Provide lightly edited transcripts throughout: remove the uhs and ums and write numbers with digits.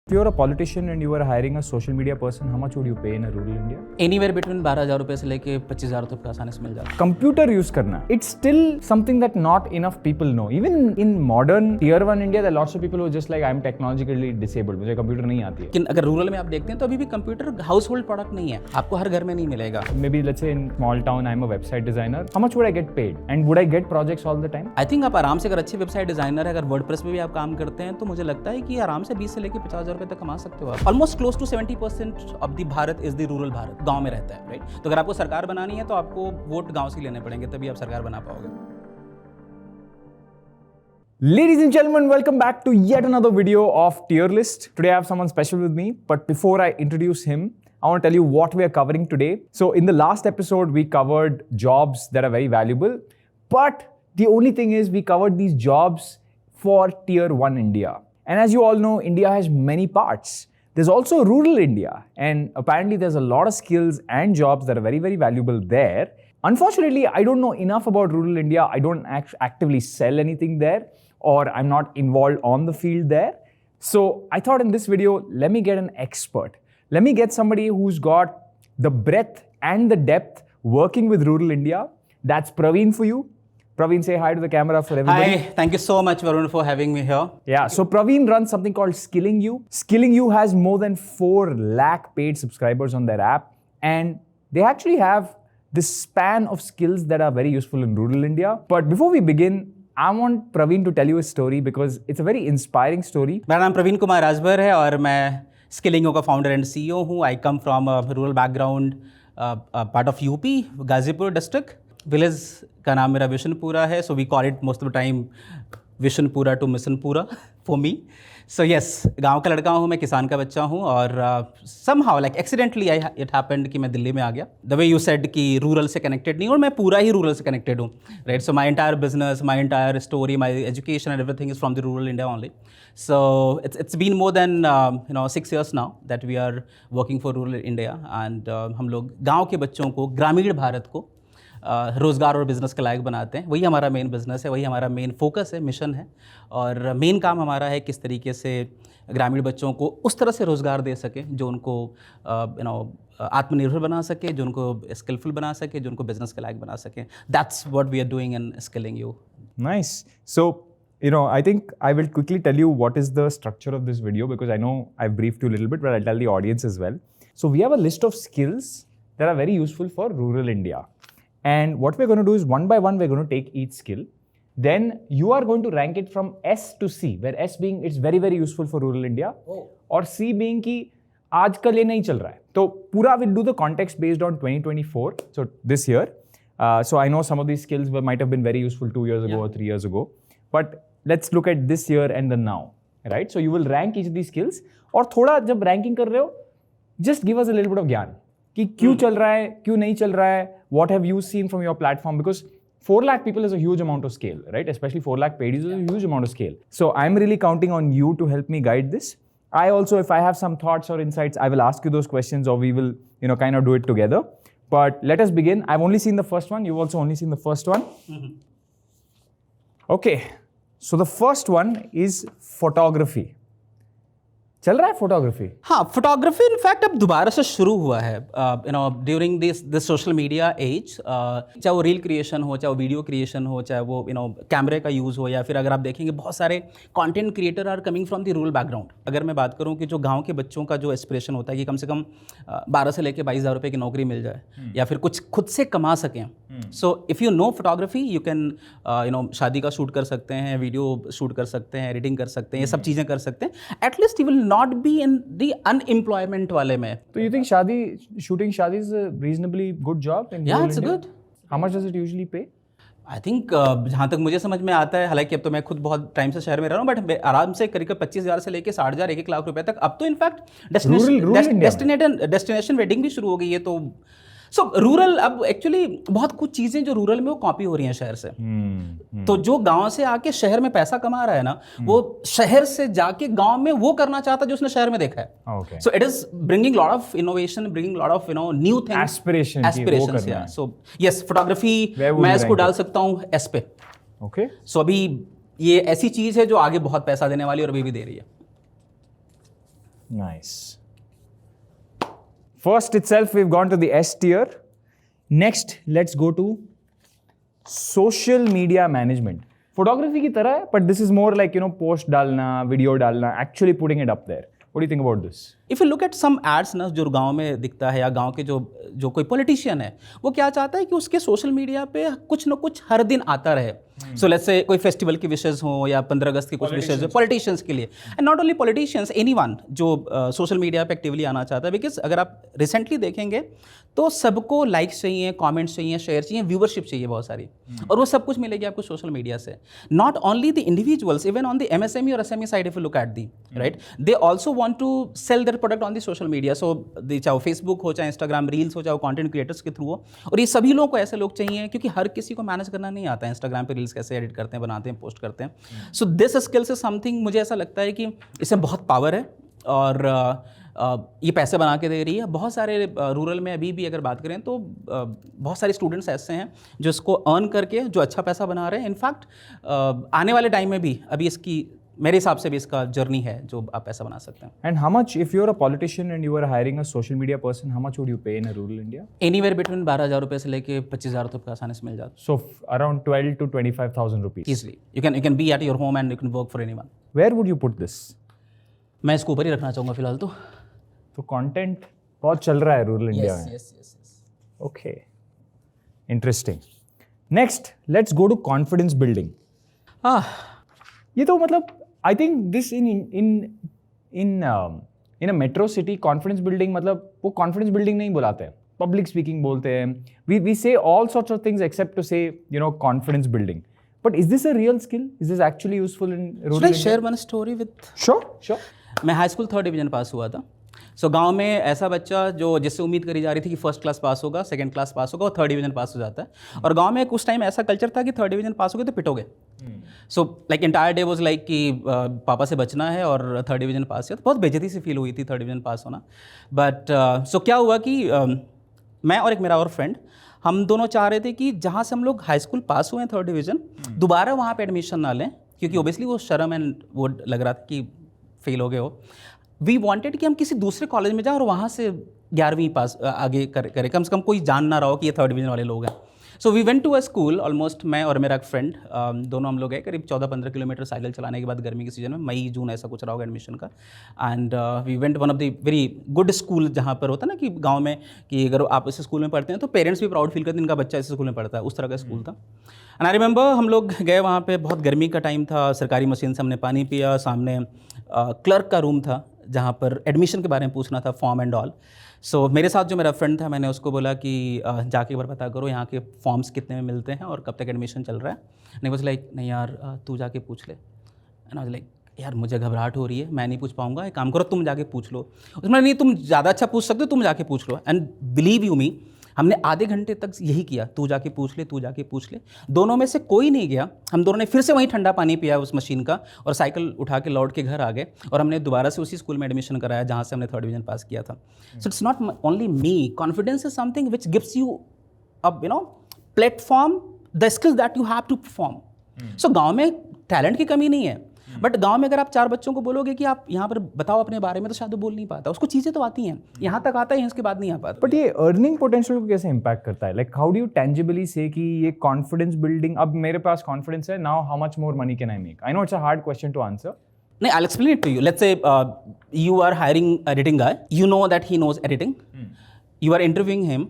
If you're a politician and you were hiring a social media person, how much would you pay in a rural India? Anywhere between 12,000 रुपए से लेके 25,000 तक आसानी से मिल जाता है। Computer use करना, it's still something that not enough people know. Even in modern tier 1 India, there are lots of people who are just like, I'm technologically disabled. मुझे कंप्यूटर नहीं आती है. लेकिन अगर रूरल में आप देखते हैं तो अभी भी कंप्यूटर हाउस होल्ड प्रोडक्ट नहीं है, आपको हर घर में नहीं मिलेगा। Maybe let's say in small town, I'm a website designer. How much would I get paid? And would I get projects all the time? I think आप आराम से अगर अच्छे वेबसाइट डिजाइनर है, अगर वर्डप्रेस में भी आप काम करते हैं तो मुझे लगता है कि आराम से 20 से लेके 50,000 रुपए तक कमा सकते हो आप। Almost close to 70% of the Bharat is the rural Bharat, गांव में रहता है, राइट? तो अगर आपको सरकार बनानी है तो आपको वोट गांव से लेने पड़ेंगे, तभी आप सरकार बना पाओगे। Ladies and gentlemen, welcome back to yet another video of Tier List. Today I have someone special with me, but before I introduce him, I want to tell you what we are covering today. So in the last episode, we covered jobs that are very valuable, but the only thing is we covered these jobs for Tier 1 India. And as you all know, India has many parts. There's also rural India, and apparently there's a lot of skills and jobs that are very, very valuable there. Unfortunately, I don't know enough about rural India. I don't actively sell anything there, or I'm not involved on the field there. So I thought in this video, let me get an expert. Let me get somebody who's got the breadth and the depth working with rural India. That's Praveen for you. Praveen, say hi to the camera for everybody. Hi, thank you so much, Varun, for having me here. Yeah, so Praveen runs something called Skilling You. Skilling You has more than 4 lakh paid subscribers on their app, and they actually have this span of skills that are very useful in rural India. But before we begin, I want Praveen to tell you a story because it's a very inspiring story. मेरा नाम प्रवीण कुमार राजभर है और मैं skilling का founder and CEO हूँ। I come from a rural background, part of UP, Ghazipur district. Village का नाम मेरा विशनपुरा है, so we call it most of the time Vishanpura to Mishanpura for me. So yes, गांव का लड़का हूँ मैं, किसान का बच्चा हूँ, और somehow like accidentally it happened कि मैं दिल्ली में आ गया। द वे यू सेड कि रूरल से कनेक्टेड नहीं, और मैं पूरा ही रूरल से कनेक्टेड हूँ, right? So my entire business, my entire story, my education and everything is from the rural India only. So it's been more than 6 years now that we are working for rural India, and हम लोग गांव के बच्चों को, ग्रामीण भारत को रोज़गार और बिज़नेस के लायक बनाते हैं। वही हमारा मेन बिज़नेस है, वही हमारा मेन फोकस है, मिशन है, और मेन काम हमारा है किस तरीके से ग्रामीण बच्चों को उस तरह से रोज़गार दे सके जो उनको आत्मनिर्भर बना सके, जो उनको स्किलफुल बना सके, जो उनको बिज़नेस के लायक बना सके। That's what we are doing in skilling you. Nice. So, I think I will quickly tell you what is the structure of this video because I know I've briefed you a little bit, but I'll tell the audience as well. So we have a list of skills that are very useful for rural India. And what we're going to do is one by one, we're going to take each skill. Then you are going to rank it from S to C, where S being it's very, very useful for rural India. और C being कि आजकल ये नहीं चल रहा है. तो पूरा we'll do the context based on 2024, so this year. So I know some of these skills might have been very useful 2 years ago or 3 years ago. But let's look at this year and the now, right? So you will rank each of these skills. और थोड़ा जब ranking कर रहे हो, just give us a little bit of ज्ञान कि क्यों चल रहा है, क्यों नहीं चल रहा है, what have you seen from your platform? Because 4 lakh people is a huge amount of scale, right? Especially 4 lakh paid is a huge amount of scale. So I'm really counting on you to help me guide this. I also, if I have some thoughts or insights, I will ask you those questions, or we will, kind of do it together. But let us begin. I've only seen the first one. You've also only seen the first one. Okay. So the first one is photography. चल रहा है photography? हाँ, photography in fact अब दोबारा से शुरू हुआ है during this social media age. चाहे वो रील क्रिएशन हो, चाहे वो वीडियो क्रिएशन हो, चाहे वो कैमरे का यूज़ हो, या फिर अगर आप देखेंगे बहुत सारे content creator are coming from the rural background. अगर मैं बात करूँ कि जो गांव के बच्चों का जो एस्पिरेशन होता है कि कम से कम 12 से लेकर 22,000 रुपये की नौकरी मिल जाए, या फिर कुछ खुद से कमा सकें। सो if you no photography, you can शादी का शूट कर सकते हैं, वीडियो शूट कर सकते हैं, एडिटिंग कर सकते हैं, ये सब चीज़ें कर सकते हैं। At least you will not be in the unemployment वाले में। तो you think shooting शादी is a reasonably good job in Yeah, rural it's India? good. How much does it usually pay? I think जहाँ तक मुझे समझ में आता है, हालांकि अब तो मैं खुद बहुत टाइम से शहर में रह रहा हूँ, बट आराम से करीब 25,000 से लेके 60,000, 1 लाख रुपए तक। अब तो इनफैक्ट डेस्टिनेशन वेडिंग भी शुरू हो गई है। तो सो रूरल अब एक्चुअली बहुत कुछ चीज़ें जो रूरल में वो कॉपी हो रही हैं शहर से। तो जो गांव से आके शहर में पैसा कमा रहा है ना, वो शहर से जाके गांव में वो करना चाहता है जो उसने शहर में देखा है। So it is bringing lot of innovation, bringing lot of new things, aspirations. या सो यस, फोटोग्राफी मैं इसको डाल सकता हूँ एस पे। ओके, सो अभी ये ऐसी चीज़ है जो आगे बहुत पैसा देने वाली और अभी भी दे रही है। Nice. First itself, we've gone to the S tier. Next, let's go to social media management. Photography की तरह है, but this is more like, post डालना, video डालना, actually putting it up there. What do you think about this? If you look at some ads ना जो गांव में दिखता है या गांव के जो कोई पॉलिटिशियन है वो क्या चाहता है कि उसके सोशल मीडिया पे कुछ ना कुछ हर दिन आता रहे. सो लेट्स से कोई फेस्टिवल की विशेष हो या 15 अगस्त की कुछ विशेष हो पॉलिटिशियंस के लिए, and not only politicians, anyone जो सोशल मीडिया पे एक्टिवली आना चाहता है. बिकॉज अगर आप रिसेंटली देखेंगे तो सबको लाइक्स चाहिए, कमेंट्स चाहिए, शेयर चाहिए, व्यूवरशिप चाहिए बहुत सारी, और वो सब कुछ मिलेगी आपको सोशल मीडिया से. Not only the individuals, even on the MSME और SME side if you look at the right, they also want to sell their product on the social media. So चाहे वो फेसबुक हो, चाहे Instagram reels हो, चाहे वो content creators के through हो, और ये सभी लोगों को ऐसे लोग चाहिए क्योंकि हर किसी को मैनेज करना नहीं आता है. इंस्टाग्राम पे रील्स कैसे एडिट करते हैं, बनाते हैं, पोस्ट करते हैं. So this skills is something, मुझे ऐसा लगता है कि इसमें बहुत पावर है और ये पैसे बना के दे रही है. बहुत सारे रूरल में अभी भी अगर बात करें तो बहुत सारे स्टूडेंट्स ऐसे हैं जो इसको अर्न करके जो अच्छा पैसा बना रहे हैं. इनफैक्ट आने वाले टाइम में भी अभी इसकी मेरे हिसाब से भी इसका जर्नी है जो आप पैसा बना सकते हैं. And how much, if you're a politician and you are hiring a social media person, how much would you pay in a rural India? Anywhere between 12,000 रुपये से लेके 25,000 तक आसानी से मिल जाता है. So around 12 to 25,000 rupees. Easily. You can be at your home and you can work for anyone. Where would you put this? मैं इसको ऊपर ही रखना चाहूँगा फिलहाल तो. तो कंटेंट बहुत चल रहा है रूरल इंडिया में. yes. Okay, interesting. Next, let's go to confidence building. ये तो मतलब I think this in a metro city confidence building, मतलब वो कॉन्फिडेंस बिल्डिंग नहीं बुलाते हैं, पब्लिक स्पीकिंग बोलते हैं. We say all sorts of things except to say confidence building. But is this a real skill? Is this actually useful in rural India? Share one story with. Sure. मैं high school 3rd division pass हुआ था. सो गांव में ऐसा बच्चा जो जिससे उम्मीद करी जा रही थी कि 1st क्लास पास होगा, 2nd क्लास पास होगा और 3rd डिवीजन पास हो जाता है. और गांव में उस टाइम ऐसा कल्चर था कि 3rd डिवीजन पास हो गए तो पिटोगे. So like entire day was like कि पापा से बचना है और 3rd डिवीजन पास किया. तो बहुत बेइज्जती सी फील हुई थी 3rd डिवीजन पास होना. बट सो क्या हुआ कि मैं और एक मेरा और फ्रेंड, हम दोनों चाह रहे थे कि जहाँ से हम लोग हाई स्कूल पास हुए हैं 3rd डिवीजन, दोबारा वहाँ पे एडमिशन ना लें क्योंकि ओबियसली वो शर्म एंड वो लग रहा था कि फेल हो गए हो. वी वांटेड कि हम किसी दूसरे कॉलेज में जाएं और वहाँ से 11वीं पास आगे करें, कम से कम कोई जान ना रहा हो कि ये 3rd डिवीजन वाले लोग हैं. So we went to a school, almost मैं और मेरा एक फ्रेंड दोनों हम लोग गए करीब 14-15 किलोमीटर साइकिल चलाने के बाद गर्मी के सीजन में, मई जून ऐसा कुछ रहा होगा एडमिशन का. And we went one of the very good school जहाँ पर होता है ना कि गाँव में कि अगर आप इस स्कूल में पढ़ते हैं तो पेरेंट्स भी प्राउड फील करते हैं इनका बच्चा इस स्कूल में पढ़ता है, उस तरह का स्कूल था. एंड आई रिमेंबर हम लोग गए वहाँ पे, बहुत गर्मी का टाइम था, सरकारी मशीन से हमने पानी पिया. सामने क्लर्क का रूम था जहाँ पर एडमिशन के बारे में पूछना था, फॉर्म एंड ऑल. सो मेरे साथ जो मेरा फ्रेंड था, मैंने उसको बोला कि जाके एक बार पता करो यहाँ के फॉर्म्स कितने में मिलते हैं और कब तक एडमिशन चल रहा है. नहीं वाज लाइक नहीं यार तू जाके पूछ ले. एंड आई वाज लाइक यार मुझे घबराहट हो रही है, मैं नहीं पूछ पाऊँगा, एक काम करो तुम जाके पूछ लो. उसमें नहीं तुम ज़्यादा अच्छा पूछ सकते हो, तुम जाके पूछ लो. एंड बिलीव यू मी, हमने आधे घंटे तक यही किया, तू जाके पूछ ले, तू जाके पूछ ले. दोनों में से कोई नहीं गया. हम दोनों ने फिर से वहीं ठंडा पानी पिया उस मशीन का और साइकिल उठा के लौट के घर आ गए और हमने दोबारा से उसी स्कूल में एडमिशन कराया जहाँ से हमने 3rd डिवीजन पास किया था. So it's not only me, confidence is something which gives you a platform, the skills that you have to perform. So गाँव में टैलेंट की कमी नहीं है, बट गांव में अगर आप 4 बच्चों को बोलोगे कि आप यहाँ पर बताओ अपने बारे में, तो शायद वो बोल नहीं पाता. उसको चीज़ें तो आती हैं, यहाँ तक आता है, इसके बाद नहीं आ पाता. बट ये अर्निंग पोटेंशियल को कैसे इम्पैक्ट करता है? Like how do you tangibly say कि ये कॉन्फिडेंस बिल्डिंग, अब मेरे पास कॉन्फिडेंस है, now how much more money can I make? I know it's a hard question to answer. नहीं, I'll explain it to you. Let's say you are hiring editing guy. You know that he knows editing. You are interviewing him.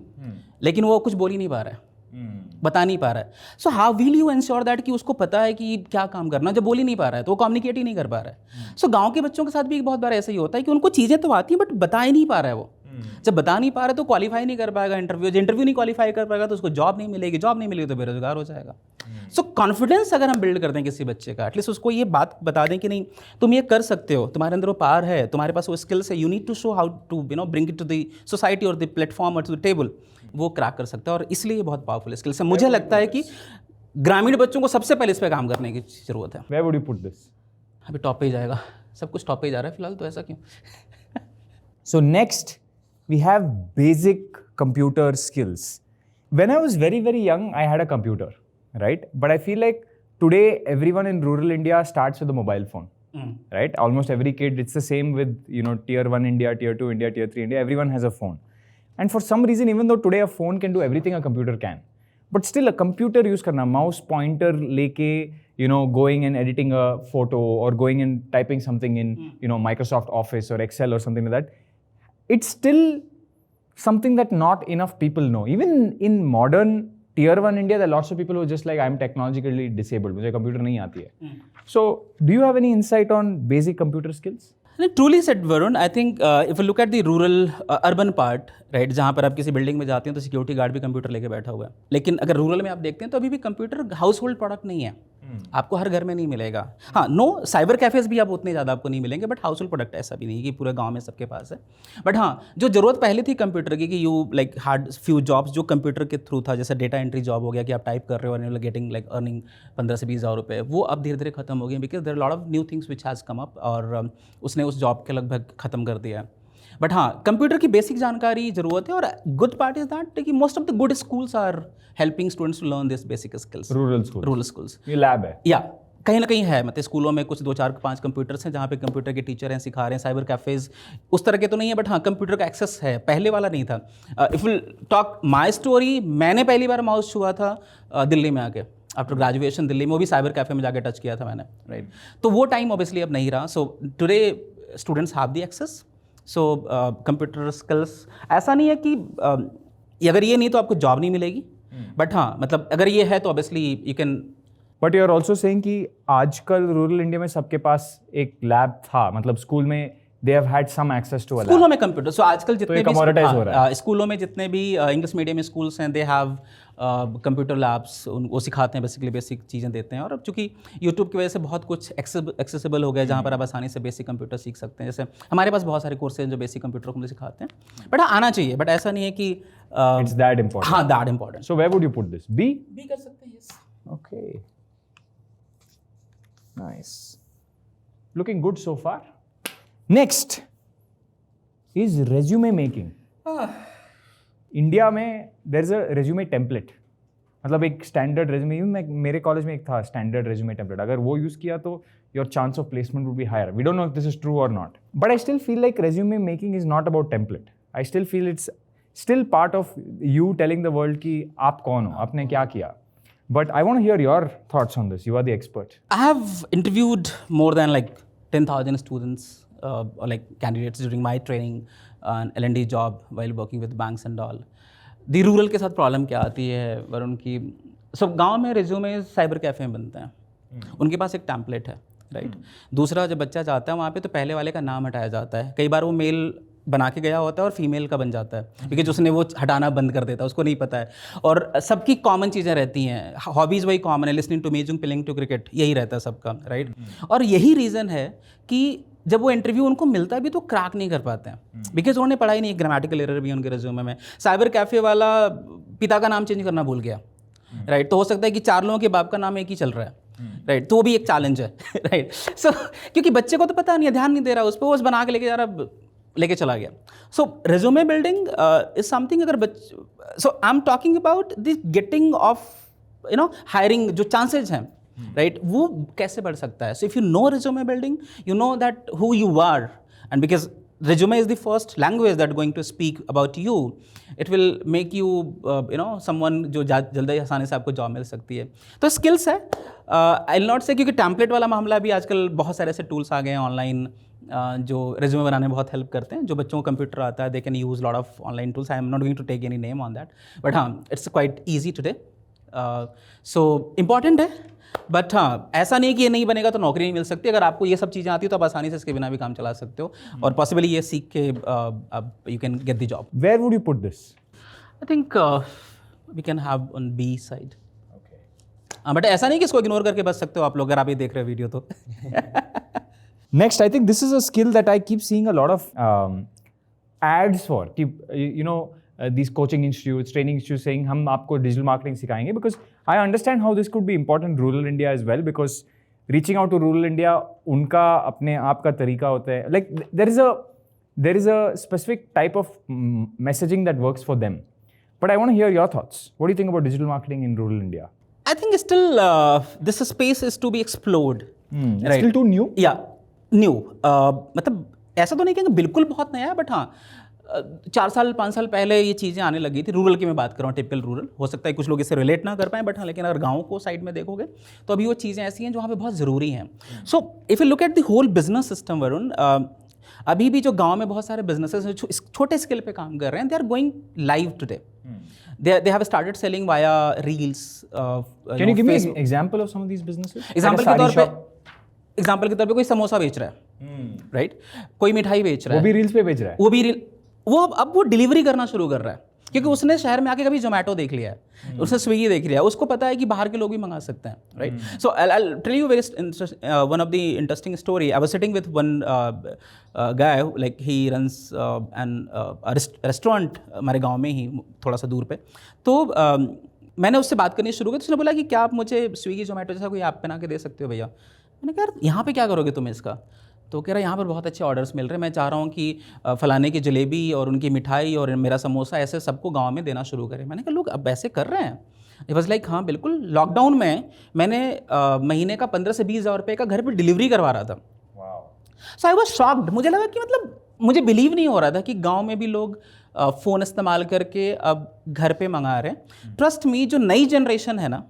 लेकिन वो कुछ बोल ही नहीं पा रहा है, बता नहीं पा रहा है. So how will you ensure that कि उसको पता है कि क्या काम करना, जब बोल ही नहीं पा रहा है तो वो कम्युनिकेट ही नहीं कर पा रहा है. सो गांव के बच्चों के साथ भी एक बहुत बार ऐसा ही होता है कि उनको चीज़ें तो आती हैं बट बता ही नहीं पा रहा है. वो जब बता नहीं पा रहा है तो क्वालिफाई नहीं कर पाएगा इंटरव्यू. जब इंटरव्यू नहीं क्वालिफाई कर पाएगा तो उसको जॉब नहीं मिलेगी, जॉब नहीं मिलेगी तो बेरोजगार हो जाएगा. सो कॉन्फिडेंस अगर हम बिल्ड करते हैं किसी बच्चे का, एटलीस्ट उसको ये बात बता दें कि नहीं तुम ये कर सकते हो, तुम्हारे अंदर वो पावर है, तुम्हारे पास वो स्किल्स है, you need to show how to bring it to the society और द प्लेटफॉर्म और टू द टेबल, वो क्रैक कर सकता है. और इसलिए ये बहुत पावरफुल स्किल्स है. मुझे लगता है कि ग्रामीण बच्चों को सबसे पहले इस पर काम करने की जरूरत है. Where would you put this? अभी टॉप पे ही जाएगा, सब कुछ टॉप पे ही जा रहा है फिलहाल, तो ऐसा क्यों? So next, we have basic computer skills. When I was very, very young, I had a computer, right? But I feel like today, everyone in rural India starts with a mobile phone. right? Almost every kid, it's the same with, you know, tier 1 India, tier 2 India, tier 3 India, everyone has a phone. And for some reason, even though today a phone can do everything a computer can, but still a computer use karna, mouse pointer leke, you know, going and editing a photo or going and typing something in, you know, Microsoft Office or Excel or something like that, it's still something that not enough people know. Even in modern tier 1 India, there are lots of people who are just like, I'm technologically disabled, मुझे computer नहीं आती है. So, do you have any insight on basic computer skills? Truly said Varun, I think if you look at the rural urban part, right, जहाँ पर आप किसी building में जाते हैं तो सिक्योरिटी गार्ड भी कंप्यूटर लेके बैठा हुआ है. लेकिन अगर रूरल में आप देखते हैं तो अभी भी कंप्यूटर हाउस होल्ड प्रोडक्ट नहीं है. आपको हर घर में नहीं मिलेगा. हाँ, नो साइबर कैफेज भी आप उतने ज़्यादा आपको नहीं मिलेंगे, बट हाउस होल्ड प्रोडक्ट ऐसा भी नहीं कि पूरे गांव में सबके पास है. बट हाँ, जो ज़रूरत पहले थी कंप्यूटर की कि you like hard few jobs जो कंप्यूटर के थ्रू था, जैसे डेटा एंट्री जॉब हो गया कि आप टाइप कर रहे हो और यू गेटिंग लाइक अर्निंग 15 से 20 हज़ार रुपये, वो अब धीरे धीरे खत्म हो गई because there lot of new things which has come up और उसने उस जॉब के लगभग ख़त्म कर दिया है. बट हाँ, कंप्यूटर की बेसिक जानकारी ज़रूरत है और गुड पार्ट इज़ दैट कि most of the good schools are helping students to learn this basic skills. Rural schools ये लैब है या कहीं ना कहीं है. मतलब स्कूलों में कुछ 2 4 5 कंप्यूटर्स हैं जहाँ पे कंप्यूटर के टीचर हैं, सिखा रहे हैं. साइबर कैफेज उस तरह के तो नहीं है, बट हाँ कंप्यूटर का एक्सेस है, पहले वाला नहीं था. If will talk my story, मैंने पहली बार माउस छुआ था दिल्ली में आके आफ्टर ग्रेजुएशन दिल्ली में, वो भी साइबर कैफे में जाके टच किया था मैंने, राइट. तो वो टाइम ऑब्वियसली अब नहीं रहा. So today students have the access. So computer skills ऐसा नहीं है कि अगर ये नहीं तो आपको जॉब नहीं मिलेगी, बट हाँ मतलब अगर ये है तो obviously you can. But you are also saying कि आजकल रूरल इंडिया में सबके पास एक लैब था, मतलब स्कूल में they have had some access to a lab. स्कूलों में कंप्यूटर, सो आजकल जितने भी commoditize हो रहा है. स्कूलों में जितने भी इंग्लिश मीडियम स्कूल्स हैं, दे हैव कंप्यूटर लैब्स, उनको सिखाते हैं, बेसिकली बेसिक चीज़ें देते हैं. और अब चूंकि यूट्यूब की वजह से बहुत कुछ एक्सेसिबल हो गया जहाँ पर आप आसानी से बेसिक कंप्यूटर सीख सकते हैं. जैसे हमारे पास बहुत सारे कोर्सेज जो बेसिक कंप्यूटर को मुझे सिखाते हैं, बट आना चाहिए, बट ऐसा नहीं है कि इट्स दैट इंपॉर्टेंट. हाँ, that important. So where would you put this? B कर सकते हैं. Yes. Okay. Nice. Looking good so far. Next is resume making. India में there is a resume template, मतलब एक स्टैंडर्ड रेज्यूमे. मेरे college में एक था स्टैंडर्ड रेज्यूमे टेम्पलेट. अगर वो यूज किया तो your chance of placement would be higher. We don't know if this is true और not, but I still feel like resume making is not about template. I still feel it's still part of you telling the world कि आप कौन हो, आपने क्या किया. But I want to hear your thoughts on this. You are the expert. I have interviewed more than like 10,000 students or like candidates during my training and L&D job while working with banks and all. The rural के साथ problem क्या आती है वरुण की, सब गांव में resume cyber cafe में बनते हैं. उनके पास एक टैम्पलेट है, राइट. दूसरा जब बच्चा जाता है वहाँ पे तो पहले वाले का नाम हटाया जाता है. कई बार वो मेल बना के गया होता है और फीमेल का बन जाता है बिकॉज उसने वो हटाना बंद कर देता है, उसको नहीं पता है. और सबकी कॉमन चीज़ें रहती हैं, हॉबीज़ वही कॉमन है, listening to music, playing to cricket, यही रहता है सबका, राइट. और यही रीज़न है कि जब वो इंटरव्यू उनको मिलता है भी तो क्रैक नहीं कर पाते हैं बिकॉज उन्होंने पढ़ाई नहीं. ग्रामेटिकल एरर भी उनके रिज्यूमे में. साइबर कैफ़े वाला पिता का नाम चेंज करना भूल गया, राइट. तो हो सकता है कि 4 लोगों के बाप का नाम एक ही चल रहा है, राइट. तो वो भी एक चैलेंज है, राइट. सो क्योंकि बच्चे को तो पता नहीं है, ध्यान नहीं दे रहा उस पर, वो बस बना के लेके जा रहा, लेके चला गया. So resume building is something. अगर so I am talking about this getting of you know hiring जो चांसेज हैं, राइट, वो कैसे बढ़ सकता है. So if you know resume building, you know that who you are, and because resume is the first language that going to speak about you, it will make you you know someone जो जल्दी आसानी से आपको job मिल सकती है. तो skills है. I will not से क्योंकि टैम्पलेट वाला मामला भी आजकल बहुत सारे ऐसे टूल्स आ गए हैं ऑनलाइन जो रेज्यूमे बनाने में बहुत हेल्प करते हैं. जो बच्चों को कंप्यूटर आता है, they can use lot of online tools. I am not going to take any name on that, but हाँ it's quite easy today. So important है, बट हाँ ऐसा नहीं कि ये नहीं बनेगा तो नौकरी नहीं मिल सकती. अगर आपको ये सब चीज़ें आती हो तो आप आसानी से इसके बिना भी काम चला सकते हो और पॉसिबली ये सीख के you can get the job. Where would you put this? I think we can have on B side. हाँ, बट ऐसा नहीं कि इसको इग्नोर करके बच सकते हो आप लोग अगर आप ये देख रहे हो वीडियो तो. Next, I think this is a skill that I keep seeing a lot of ads for. You know, these coaching institutes, training institutes saying हम आपको digital marketing सिखाएंगे, because I understand how this could be important in rural India as well, because reaching out to rural India उनका अपने आप का तरीका होता है. Like there is a specific type of messaging that works for them. But I want to hear your thoughts. What do you think about digital marketing in rural India? I think still this space is to be explored. It's still too new? Yeah. New मतलब ऐसा तो नहीं कहेंगे बिल्कुल बहुत नया है, but हाँ 4 साल 5 साल पहले ये चीज़ें आने लगी थी। रूरल की मैं बात कर रहा हूँ, टिपिकल रूरल। हो सकता है कुछ लोग इससे रिलेट ना कर पाएँ, बट हाँ लेकिन अगर गाँव को साइड में देखोगे तो अभी वो चीज़ें ऐसी हैं जो वहाँ पे बहुत ज़रूरी हैं। So if you look at the whole business system Varun, अभी भी जो गाँव में बहुत सारे बिजनेसेस छोटे स्केल पे काम कर रहे हैं, they are going live today. They have started selling via reels. Can you give me an example of some of these businesses? Example के तौर पे कोई समोसा बेच रहा है, राइट? कोई मिठाई बेच रहा है, वो भी रील्स पे बेच रहा है। वो भी वो अब वो डिलीवरी करना शुरू कर रहा है, क्योंकि उसने शहर में आके कभी जोमेटो देख लिया है, उसने स्विगी देख लिया है, उसको पता है कि बाहर के लोग भी मंगा सकते हैं, right? So I'll tell you one of the interesting story. I was sitting with one guy, like he runs a restaurant हमारे गांव में ही थोड़ा सा दूर पे। तो मैंने उससे बात करनी शुरू की, तो उसने बोला कि क्या आप मुझे स्विगी जोमेटो जैसा कोई ऐप बना के दे सकते हो भैया? मैंने कहा यार यहाँ पे क्या करोगे तुम इसका? तो कह रहा यहाँ पर बहुत अच्छे ऑर्डर्स मिल रहे हैं, मैं चाह रहा हूँ कि फलाने की जलेबी और उनकी मिठाई और मेरा समोसा ऐसे सबको गांव में देना शुरू करें। मैंने कहा लोग अब ऐसे कर रहे हैं? इट वॉज लाइक हाँ बिल्कुल। लॉकडाउन में मैंने महीने का 15 से 20 हज़ार रुपये का घर पर डिलीवरी करवा रहा था। सो आई वॉज शॉक्ड। मुझे लगा कि मतलब मुझे बिलीव नहीं हो रहा था कि गाँव में भी लोग फ़ोन इस्तेमाल करके अब घर पे मंगा रहे हैं। ट्रस्ट मी, जो नई जनरेशन है ना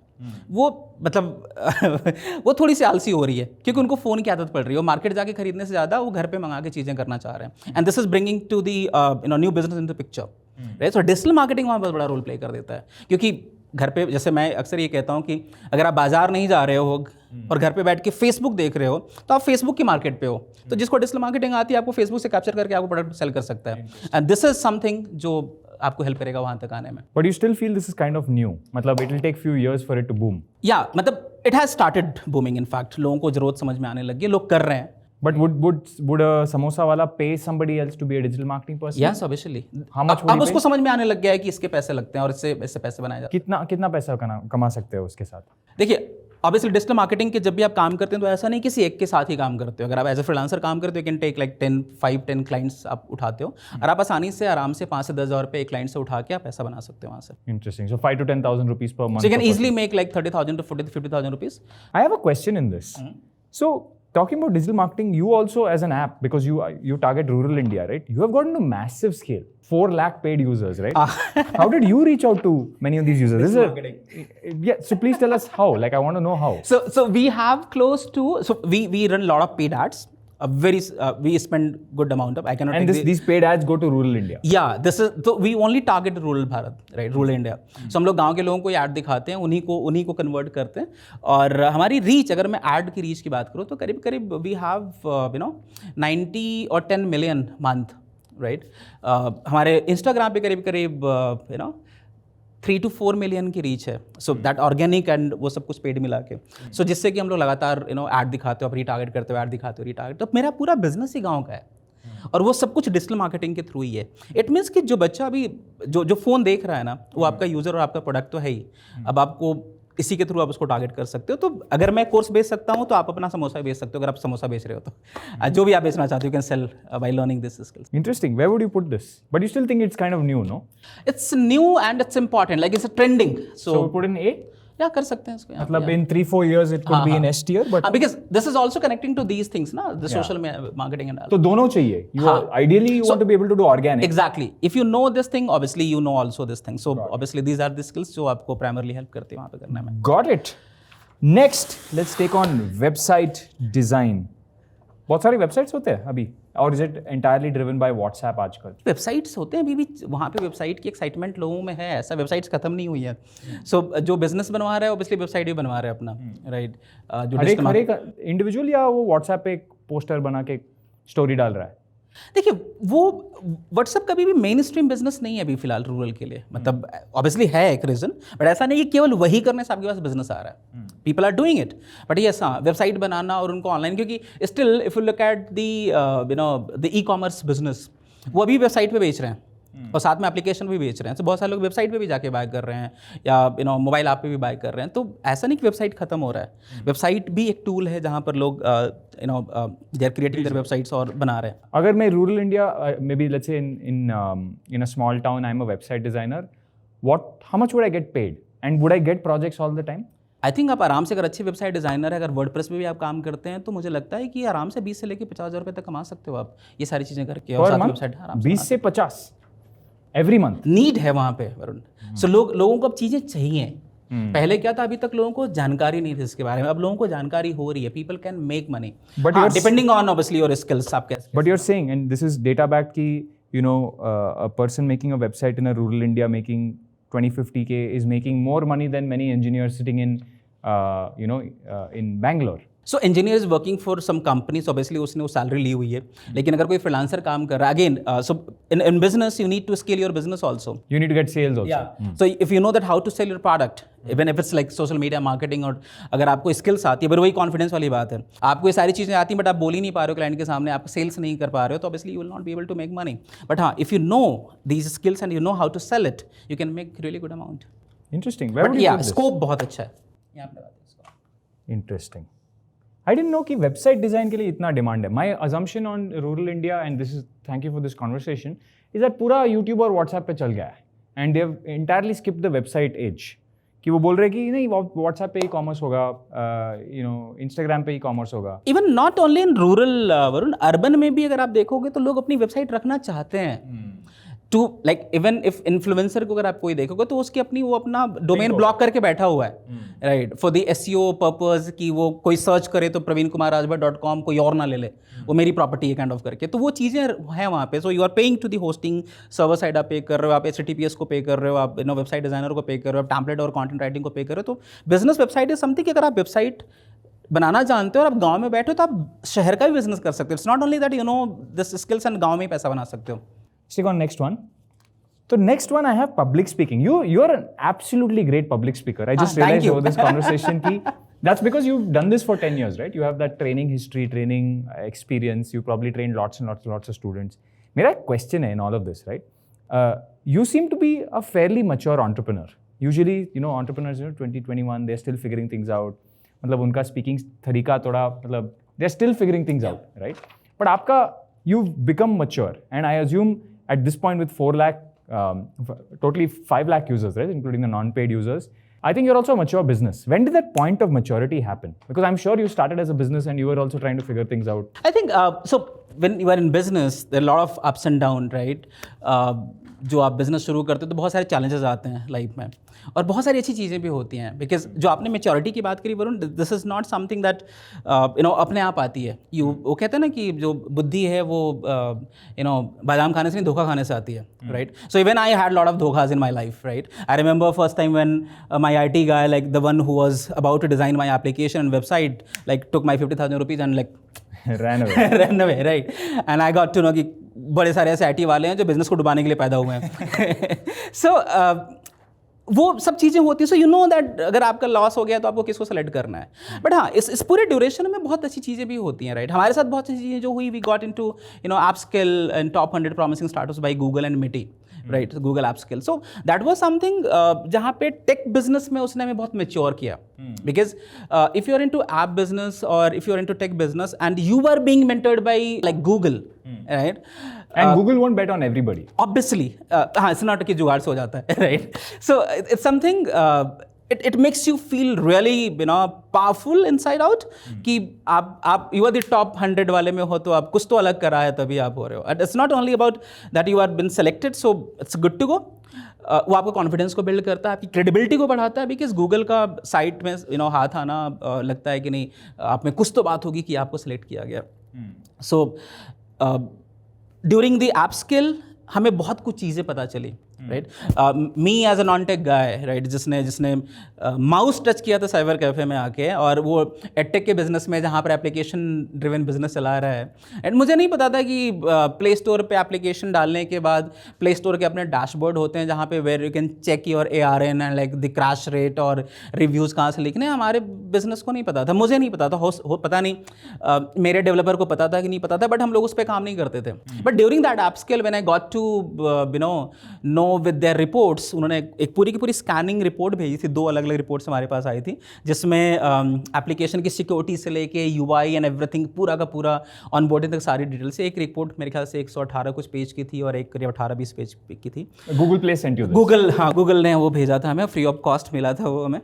वो मतलब वो थोड़ी सी आलसी हो रही है, क्योंकि उनको फ़ोन की आदत पड़ रही है। वो मार्केट जाके खरीदने से ज़्यादा वो घर पे मंगा के चीज़ें करना चाह रहे हैं। And this is bringing to the new business in the picture, right? So digital marketing वहाँ बहुत बड़ा रोल प्ले कर देता है, क्योंकि घर पे, जैसे मैं अक्सर ये कहता हूँ कि अगर आप बाजार नहीं जा रहे हो और घर पे बैठ के फेसबुक देख रहे हो, तो आप फेसबुक की मार्केट पे हो। तो जिसको डिजिटल मार्केटिंग आती है, आपको फेसबुक से कैप्चर करके आपको प्रोडक्ट सेल कर सकता है। एंड दिस इज समथिंग जो आपको हेल्प करेगा वहां तक आने में। But you still feel this is kind of new, मतलब it will take few years for it to boom? या मतलब it has started booming. In fact लोगों को जरूरत समझ में आने लगी है, लोग कर रहे हैं। But would a samosa wala pay somebody else to be a digital marketing person? Yes, obviously. How much would अब he उसको pay? समझ में आने लग गया है कि इसके पैसे लगते हैं और इससे पैसे बनाए जाते हैं। कितना पैसा कमा सकते हो उसके साथ? देखिए, ऑब्वियसली डिजिटल मार्केटिंग के जब भी आप काम करते हैं तो ऐसा नहीं किसी एक के साथ ही काम करते हो। अगर आप एज ए फ्रीलांसर काम करते हो, कैन टेक लाइक 5-10 क्लाइंट्स आप उठाते हो, और आप आसानी से आराम से 5 से 10 हज़ार रुपये एक क्लाइंट से उठा के आप पैसा बना सकते हो वहाँ से। Interesting. So 5 to 10,000 rupees per month. So you can easily make like 30,000 to 50,000 rupees. I have a question in this. So talking about digital marketing, you also as an app, because you target rural India, right? You have gotten a massive scale, 4 lakh paid users, right? How did you reach out to many of these users? This is marketing. Yeah. So please tell us how. Like I want to know how. So we have close to, so we run a lot of paid ads. We spend good amount of, I cannot. And these paid ads go to rural India. Yeah, this is, so we only target rural Bharat, right? Rural India. So हम लोग गांव के लोगों को add दिखाते हैं, उन्हीं को कन्वर्ट करते हैं। और हमारी रीच, अगर मैं ऐड की रीच की बात करूँ तो करीब वी हैव 90 और 10 मिलियन मंथ, राइट? हमारे इंस्टाग्राम पे करीब 3 to 4 मिलियन की रीच है। सो दैट ऑर्गेनिक एंड वो सब कुछ पेड मिला के, सो जिससे कि हम लोग लगातार ऐड दिखाते हो, रीटारगेट करते हो, ऐड दिखाते हो, रीटारगेट। तो मेरा पूरा बिजनेस ही गांव का है, और वो सब कुछ डिजिटल मार्केटिंग के थ्रू ही है। इट मीन्स कि जो बच्चा अभी जो फ़ोन देख रहा है ना, वो आपका यूज़र और आपका प्रोडक्ट तो है ही। अब आपको इसी के थ्रू आप उसको टारगेट कर सकते हो। तो अगर मैं कोर्स बेच सकता हूँ तो आप अपना समोसा बेच सकते हो, अगर आप समोसा बेच रहे हो तो। जो भी आप बेचना चाहते हो, you can sell by learning this skills. Interesting. Where would you put this? But you still think it's kind of new, no? It's new and it's important, like it's a trending. So put in A? या कर सकते हैं इसको। मतलब in 3-4 years it could be in S tier, but because this is also connecting to these things ना, the social marketing and all. तो दोनों चाहिए। Ideally you want to be able to do organic. Exactly. If you know this thing, obviously you know also this thing. So obviously these are the skills जो आपको primarily help करते हैं वहाँ पे करने में। Got it. Next, let's take on website design. बहुत सारी वेबसाइट्स होते हैं अभी, और is it entirely driven by WhatsApp आजकल? वेबसाइट्स होते हैं अभी भी, वहाँ पे वेबसाइट की एक्साइटमेंट लोगों में है, ऐसा वेबसाइट्स खत्म नहीं हुई है। सो जो बिजनेस बनवा रहा है ऑब्वियसली वेबसाइट भी बनवा रहा है अपना, राइट? जो हर एक इंडिविजुअल या वो व्हाट्सएप पे एक पोस्टर बना के स्टोरी डाल रहा है? देखिए, वो व्हाट्सएप कभी भी मेन स्ट्रीम बिजनेस नहीं है अभी फिलहाल रूरल के लिए। मतलब ऑब्वियसली है एक रीजन, बट ऐसा नहीं कि केवल वही करने से आपके पास बिजनेस आ रहा है। People are doing it, but yes हाँ, वेबसाइट बनाना और उनको ऑनलाइन, क्योंकि still if you look at the e-commerce business, वो अभी वेबसाइट पे बेच रहे हैं और साथ में एप्लीकेशन भी बेच रहे हैं। तो बहुत सारे लोग वेबसाइट पे भी जाके बाय कर रहे हैं, या मोबाइल ऐप पे भी बाय कर रहे हैं। तो ऐसा नहीं कि वेबसाइट खत्म हो रहा है, वेबसाइट भी एक टूल है जहाँ पर लोग they are creating their websites और बना रहे हैं। अगर मैं rural India, maybe let's say in a small town, I am a website designer, how much would I get paid and would I get projects all the time? I think आप आराम से अगर अच्छी website designer है, अगर WordPress में भी आप काम करते हैं, तो मुझे लगता है कि आराम से 20 से लेकर 50,000 रुपये तक कमा सकते हो आप ये सारी चीज़ें करके। और साथ वेबसाइट आराम से 20 से 50 एवरी मंथ नीड है वहाँ पे वरुण। सो लोगों को अब चीज़ें चाहिए। पहले क्या था, अभी तक लोगों को जानकारी नहीं थी इसके बारे में, अब लोगों को जानकारी हो रही है। People can make money But you're depending on obviously your skills. आप कैसे But you're saying, and this is data backed, ki, you know, a person making a website in a rural India making 20-50K is making more money than many engineers sitting in, in Bangalore. So engineer is working for some companies, obviously उसने वो salary ली हुई है। लेकिन अगर कोई freelancer काम कर रहा है, again so in business you need to scale your business also. You need to get sales also. So if you know that how to sell your product, even if it's like social media marketing, और अगर आपको skills आती है, पर वही confidence वाली बात है, आपको ये सारी चीज़ें आती हैं बट आप बोल ही नहीं पा रहे हो क्लाइंट के सामने, आप सेल्स नहीं कर पा रहे हो, तो obviously you will not be able to make money. But हाँ, if you know these skills and you know how to sell it, you can make really good amount. Interesting. Where would but you yeah put this? Scope बहुत अच्छा है यहाँ पे। Interesting. I didn't know कि website design के लिए इतना demand है. My assumption on rural India, and this is thank you for this conversation, is that पूरा YouTube और WhatsApp पे चल गया है, and they have entirely skipped the website age. कि वो बोल रहे कि नहीं WhatsApp पे e-commerce होगा, Instagram पे e-commerce होगा. Even not only in rural Varun, urban में भी अगर आप देखोगे तो लोग अपनी वेबसाइट रखना चाहते हैं। To like even if influencer को अगर आप कोई देखोगे तो उसकी अपनी वो अपना डोमेन ब्लॉक करके बैठा हुआ है, right, for the SEO purpose, कि वो कोई सर्च करे तो praveenkumarrajbhat.com कोई और ना ले ले, वो मेरी प्रॉपर्टी है काइंड ऑफ करके। तो वो चीज़ें हैं वहाँ पे। So you are paying to the hosting, server side आप पे कर रहे हो, आप HTTPS को पे कर रहे हो, आप वेबसाइट डिजाइनर को पे कर रहे हो, आप टैम्पलेट और कॉन्टेंट राइटिंग को पे कर रहे हो। तो बिजनेस वेबसाइट इज समथिंग कि अगर आप वेबसाइट बनाना जानते हो और आप गाँव में बैठे हो तो आप शहर का भी बिजनेस कर सकते हो। It's not only that you know this skills and गाँव में ही पैसा बना सकते हो। Stick on next one. So next one I have public speaking. You're an absolutely great public speaker. I just thank realized you. over this conversation ki that's because you've done this for 10 years, right? You have that training history, training experience. You probably trained lots and lots of students. Mera question hai in all of this, right? You seem to be a fairly mature entrepreneur. Usually, entrepreneurs, 20, 21, they're still figuring things out. मतलब उनका speaking तरीका थोड़ा मतलब they're still figuring things out, right? But आपका you've become mature, and I assume at this point with 4 lakh, totally 5 lakh users, right, including the non-paid users. I think you're also a mature business. When did that point of maturity happen? Because I'm sure you started as a business and you were also trying to figure things out. I think so. When you are in business, there are a lot of ups and downs, right? जो आप business शुरू करते हो तो बहुत सारे challenges आते हैं लाइफ में, और बहुत सारी अच्छी चीज़ें भी होती हैं। बिकॉज जो आपने मेच्योरिटी की बात करी Varun, this is not something that अपने आप आती है। वो कहते हैं ना कि जो बुद्धि है वो बादाम खाने से नहीं, धोखा खाने से आती है, right? So even I had lot of धोखास in my life, right? I remember first time when my IT guy, like the one who was about to design my application and website, like took my 50,000 rupees and like ran away. ran away, right? And I got to know कि बड़े सारे ऐसे IT वाले हैं जो business को डुबाने के लिए पैदा हुए हैं। सो वो सब चीज़ें होती हैं। सो यू नो दैट अगर आपका लॉस हो गया तो आपको किसको सेलेक्ट करना है। बट हाँ, इस पूरे ड्यूरेशन में बहुत अच्छी चीज़ें भी होती हैं, राइट? हमारे साथ बहुत सी चीज़ें जो हुई, we got into app skill and top 100 promising startups by Google and MeitY, right? Google app skill. So that was something जहाँ पे टेक बिजनेस में उसने हमें बहुत मेच्योर किया। Because if you are into app business और if you are into tech business and you are being mentored by like Google, right? And Google won't bet on everybody. Obviously, हाँ, it's not कि जुगाड़ से हो जाता है, right? So it's something. It makes you feel really powerful inside out कि आप you are the top 100 वाले में हो तो आप कुछ तो अलग करा है तभी आप हो रहे हो. And it's not only about that you are been selected, so it's good to go. वो आपको कॉन्फिडेंस को बिल्ड करता है, आपकी क्रेडिबिलिटी को बढ़ाता है, बिकॉज गूगल का साइट में हाथ आना लगता है कि नहीं, आप में कुछ तो बात होगी कि आपको सिलेक्ट किया गया. So during the app skill हमें बहुत कुछ चीज़ें पता चली, right? Me as a non tech guy, right, जिसने माउस टच किया था साइबर कैफ़े में आके, और वो एडटेक के बिजनेस में जहाँ पर एप्लीकेशन ड्रिवन बिजनेस चला रहा है. एंड मुझे नहीं पता था कि प्ले स्टोर पे एप्लीकेशन डालने के बाद प्ले स्टोर के अपने डैशबोर्ड होते हैं जहाँ पे where you can check your ARN and like the crash rate और रिव्यूज़ कहाँ से लिखने. हमारे बिजनेस को नहीं पता था, मुझे नहीं पता था, हो पता नहीं मेरे डेवलपर को पता था कि नहीं पता था, बट हम लोग उस पर काम नहीं करते थे. But during that app skill when I got to know with their reports, उन्होंने एक पूरी की पूरी स्कैनिंग रिपोर्ट भेजी थी. 2 अलग अलग रिपोर्ट्स हमारे पास आई थी, जिसमें एप्लीकेशन की सिक्योरिटी से लेके UI एंड एवरीथिंग पूरा का पूरा ऑनबोर्डिंग तक सारी डिटेल से. एक रिपोर्ट मेरे ख्याल से 118 कुछ पेज की थी और एक करीब 18-20 पेज की थी. Google play sent you this? Google ने वो भेजा था हमें, फ्री ऑफ कॉस्ट मिला था वो हमें.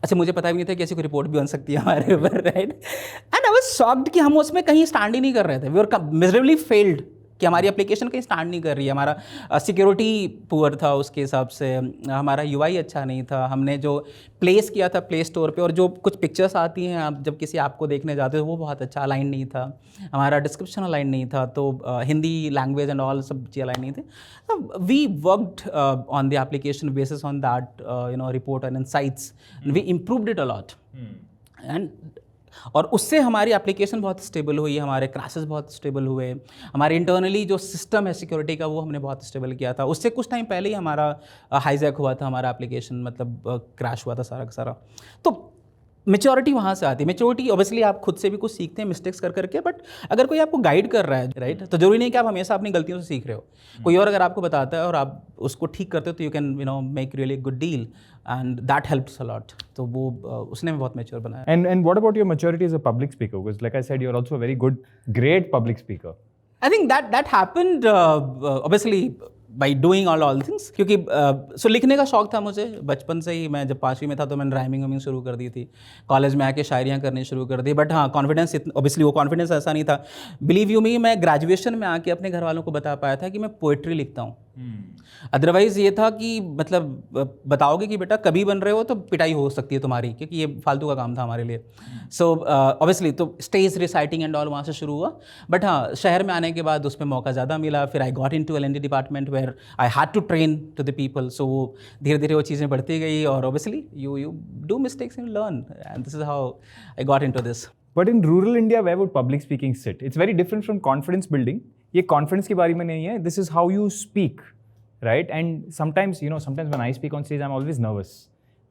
अच्छा, मुझे पता भी नहीं था कि ऐसी कोई रिपोर्ट भी बन सकती है हमारे ऊपर, right. And I was shocked कि हम उसमें कहीं स्टैंड ही नहीं कर रहे थे। वी वर मिजरेबली फेल्ड कि हमारी एप्लीकेशन कहीं स्टैंड नहीं कर रही है। हमारा सिक्योरिटी पुअर था उसके हिसाब से, हमारा यूआई अच्छा नहीं था। हमने जो प्लेस किया था प्ले स्टोर पे, और जो कुछ पिक्चर्स आती हैं आप जब किसी ऐप को देखने जाते हो, वो बहुत अच्छा अलाइन नहीं था। हमारा डिस्क्रिप्शन अलाइन नहीं था, तो हिंदी लैंग्वेज एंड ऑल सब चीज़ अलाइन नहीं थे। We worked on the application basis on that report and insights, we improved it a lot. And और उससे हमारी एप्लीकेशन बहुत स्टेबल हुई, हमारे क्रैशेस बहुत स्टेबल हुए, हमारे इंटरनली जो सिस्टम है सिक्योरिटी का वो हमने बहुत स्टेबल किया था। उससे कुछ टाइम पहले ही हमारा हाईजैक हुआ था, हमारा एप्लीकेशन मतलब क्रैश हुआ था सारा का सारा। तो मेच्योरिटी वहाँ से आती है। मेच्योरिटी ऑब्वियसली आप खुद से भी कुछ सीखते हैं मिस्टेक्स कर करके, बट अगर कोई आपको गाइड कर रहा है, राइट, तो जरूरी नहीं कि आप हमेशा अपनी गलतियों से सीख रहे हो। कोई और अगर आपको बताता है और आप उसको ठीक करते हो तो you can make really good deal, and that helps a lot. तो वो उसने भी बहुत मैच्योर बनाया। And what about your maturity as a public speaker? Because like I said, you're also a very good, great public speaker. I think that happened obviously by doing all things, क्योंकि सो लिखने का शौक था मुझे बचपन से ही। मैं जब 5वीं में था तो मैंने राइमिंग शुरू कर दी थी, कॉलेज में आके शायरियाँ करनी शुरू कर दी। बट हाँ, कॉन्फिडेंस ऑब्वियसली वो कॉन्फिडेंस ऐसा नहीं था। बिलीव यू मी, मैं ग्रेजुएशन में आके अपने घर वालों को बता पाया था कि मैं पोइट्री लिखता हूँ। अदरवाइज़ ये था कि मतलब बताओगे कि बेटा कभी बन रहे हो तो पिटाई हो सकती है तुम्हारी, क्योंकि ये फालतू का काम था हमारे लिए। सो ऑब्वियसली तो स्टेज रिसाइटिंग एंड ऑल वहाँ से शुरू हुआ। बट हाँ, शहर में आने के बाद उसमें मौका ज़्यादा मिला। फिर I got into L and D department where I had to train to the people. So वो धीरे धीरे वो चीज़ें बढ़ती गई, और obviously you do mistakes and learn, and this is how I got into this. But in rural India, where would public speaking sit? It's very different from confidence building. ये confidence के बारे में नहीं है. This is how you speak, right? And sometimes, sometimes when I speak on stage, I'm always nervous.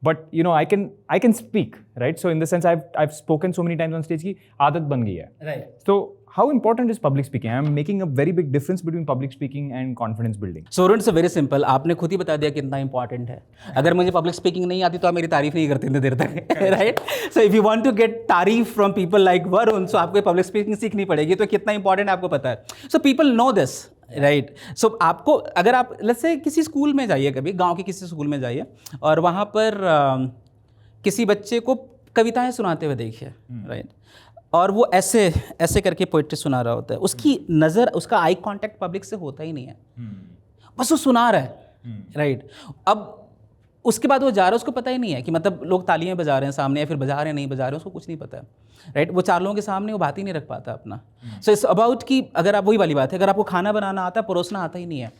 But I can speak, right? So in the sense, I've spoken so many times on stage की आदत बन गई है. Right. So how important is public speaking? I'm making a very big difference between public speaking and confidence building. So it's very simple. आपने खुद ही बता दिया कितना इंपॉर्टेंट है। अगर मुझे पब्लिक स्पीकिंग नहीं आती तो आप मेरी तारीफ नहीं करते इतनी देर तक, right? So if you want to get तारीफ from people like Varun, so आपको पब्लिक स्पीकिंग सीखनी पड़ेगी। तो कितना इंपॉर्टेंट आपको पता है। So people know this, right? So आपको, अगर आप लेट्स से किसी स्कूल में जाइए, कभी गाँव के किसी स्कूल में जाइए, और वहाँ पर किसी बच्चे को कविताएँ सुनाते हुए देखिए, राइट? और वो ऐसे करके पोइट्री सुना रहा होता है, उसकी नज़र, उसका आई कांटेक्ट पब्लिक से होता ही नहीं है, बस वो सुना रहा है, राइट? अब उसके बाद वो जा रहा है, उसको पता ही नहीं है कि मतलब लोग तालियां बजा रहे हैं सामने या फिर बजा रहे हैं नहीं बजा रहे हैं, उसको कुछ नहीं पता है, राइट? वो 4 लोगों के सामने वो बात ही नहीं रख पाता अपना। सो इट्स अबाउट कि अगर आप, वही वाली बात है, अगर आपको खाना बनाना आता है, परोसना आता ही नहीं है,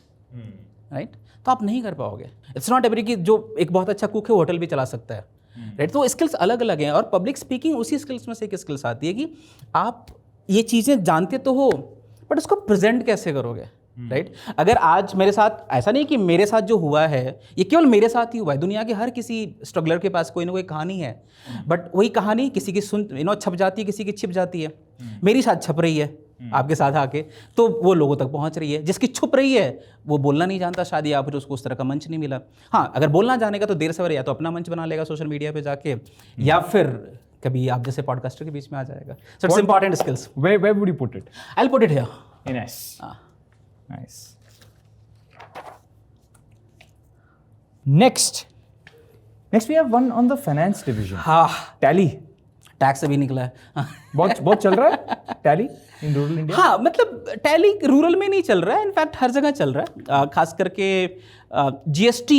राइट, तो आप नहीं कर पाओगे। इट्स नॉट एवरी कि जो एक बहुत अच्छा कुक है होटल भी चला सकता है, राइट? तो स्किल्स अलग अलग हैं, और पब्लिक स्पीकिंग उसी स्किल्स में से एक स्किल्स आती है कि आप ये चीज़ें जानते तो हो, बट उसको प्रेजेंट कैसे करोगे, राइट? अगर आज मेरे साथ, ऐसा नहीं कि मेरे साथ जो हुआ है ये केवल मेरे साथ ही हुआ है, दुनिया के हर किसी स्ट्रगलर के पास कोई ना कोई कहानी है, बट वही कहानी किसी की छप जाती है, किसी की छिप जाती है। मेरी साथ छप रही है आपके साथ आके, तो वो लोगों तक पहुंच रही है। जिसकी छुप रही है वो बोलना नहीं जानता शायद, या फिर उसको उस तरह का मंच नहीं मिला। हाँ, अगर बोलना जानेगा तो देर सवेर या तो अपना मंच बना लेगा सोशल मीडिया पे जाके, या फिर कभी आप जैसे पॉडकास्टर के बीच में आ जाएगा। So it's important skills. Where would you put it? I'll put it here. Nice. Nice. Next we have one on the finance division. हाँ, Tally. टैक्स अभी निकला है। बहुत चल रहा है टैली इन रूरल इंडिया। हाँ, मतलब टैली रूरल में नहीं चल रहा है, इनफैक्ट हर जगह चल रहा है। खास करके जीएसटी,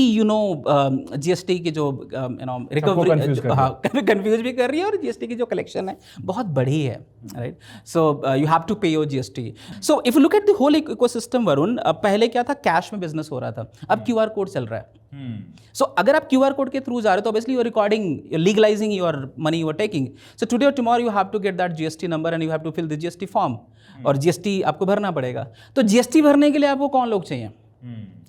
जीएसटी की जो रिकवरी, हाँ, कंफ्यूज भी कर रही है, और जीएसटी की जो कलेक्शन है बहुत बड़ी है, right? So you have to pay your GST. So if you look at the whole ecosystem Varun, पहले क्या था, कैश में बिजनेस हो रहा था, अब क्यूआर कोड चल रहा है। सो अगर आप क्यूआर कोड के थ्रू जा रहे हो तो obviously you are recording, legalizing your money you are taking. So today और tomorrow you have to get that GST number and you have to fill the GST form, और GST आपको भरना पड़ेगा। तो जीएसटी भरने के लिए आपको कौन लोग चाहिए?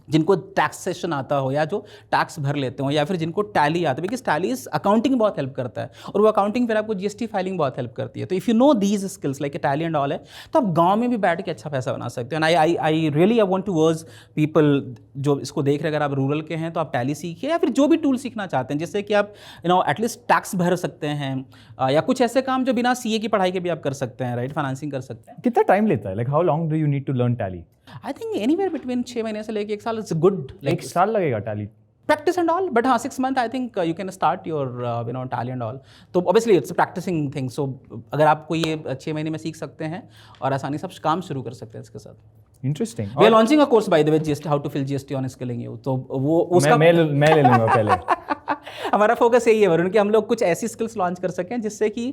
जिनको टैक्सेशन आता हो, या जो टैक्स भर लेते हो, या फिर जिनको टैली आता है, बिकॉज टैली अकाउंटिंग बहुत हेल्प करता है, और वो अकाउंटिंग फिर आपको जीएसटी फाइलिंग बहुत हेल्प करती है। तो if you know these skills like tally and all है, तो आप गांव में भी बैठ के अच्छा पैसा बना सकते हो। And I really want to urge people जो इसको देख रहे हैं, अगर आप रूरल के हैं तो आप टैली सीखिए, या फिर जो भी टूल सीखना चाहते हैं जिससे कि आप एटलीस्ट टैक्स भर सकते हैं, या कुछ ऐसे काम जो बिना सीए की पढ़ाई के भी आप कर सकते हैं, राइट? फाइनेंसिंग कर सकते हैं। कितना टाइम लेता है? Like how long do you need to learn Tally? I think anywhere between 6 महीने से लेके 1 साल इज गुड। 1 साल लगेगा tally? practice and all, but हाँ 6 month I think you can start your tally and all. तो obviously it's a practicing thing. So अगर आपको ये 6 महीने में सीख सकते हैं और आसानी से आप काम शुरू कर सकते हैं इसके साथ. Interesting. We are launching a course by the way, GST, how to fill GST on skilling you. तो वो उसका मैं ले लूँगा पहले. हमारा फोकस यही है वरुण कि हम लोग कुछ ऐसी स्किल्स लॉन्च कर सकें जिससे कि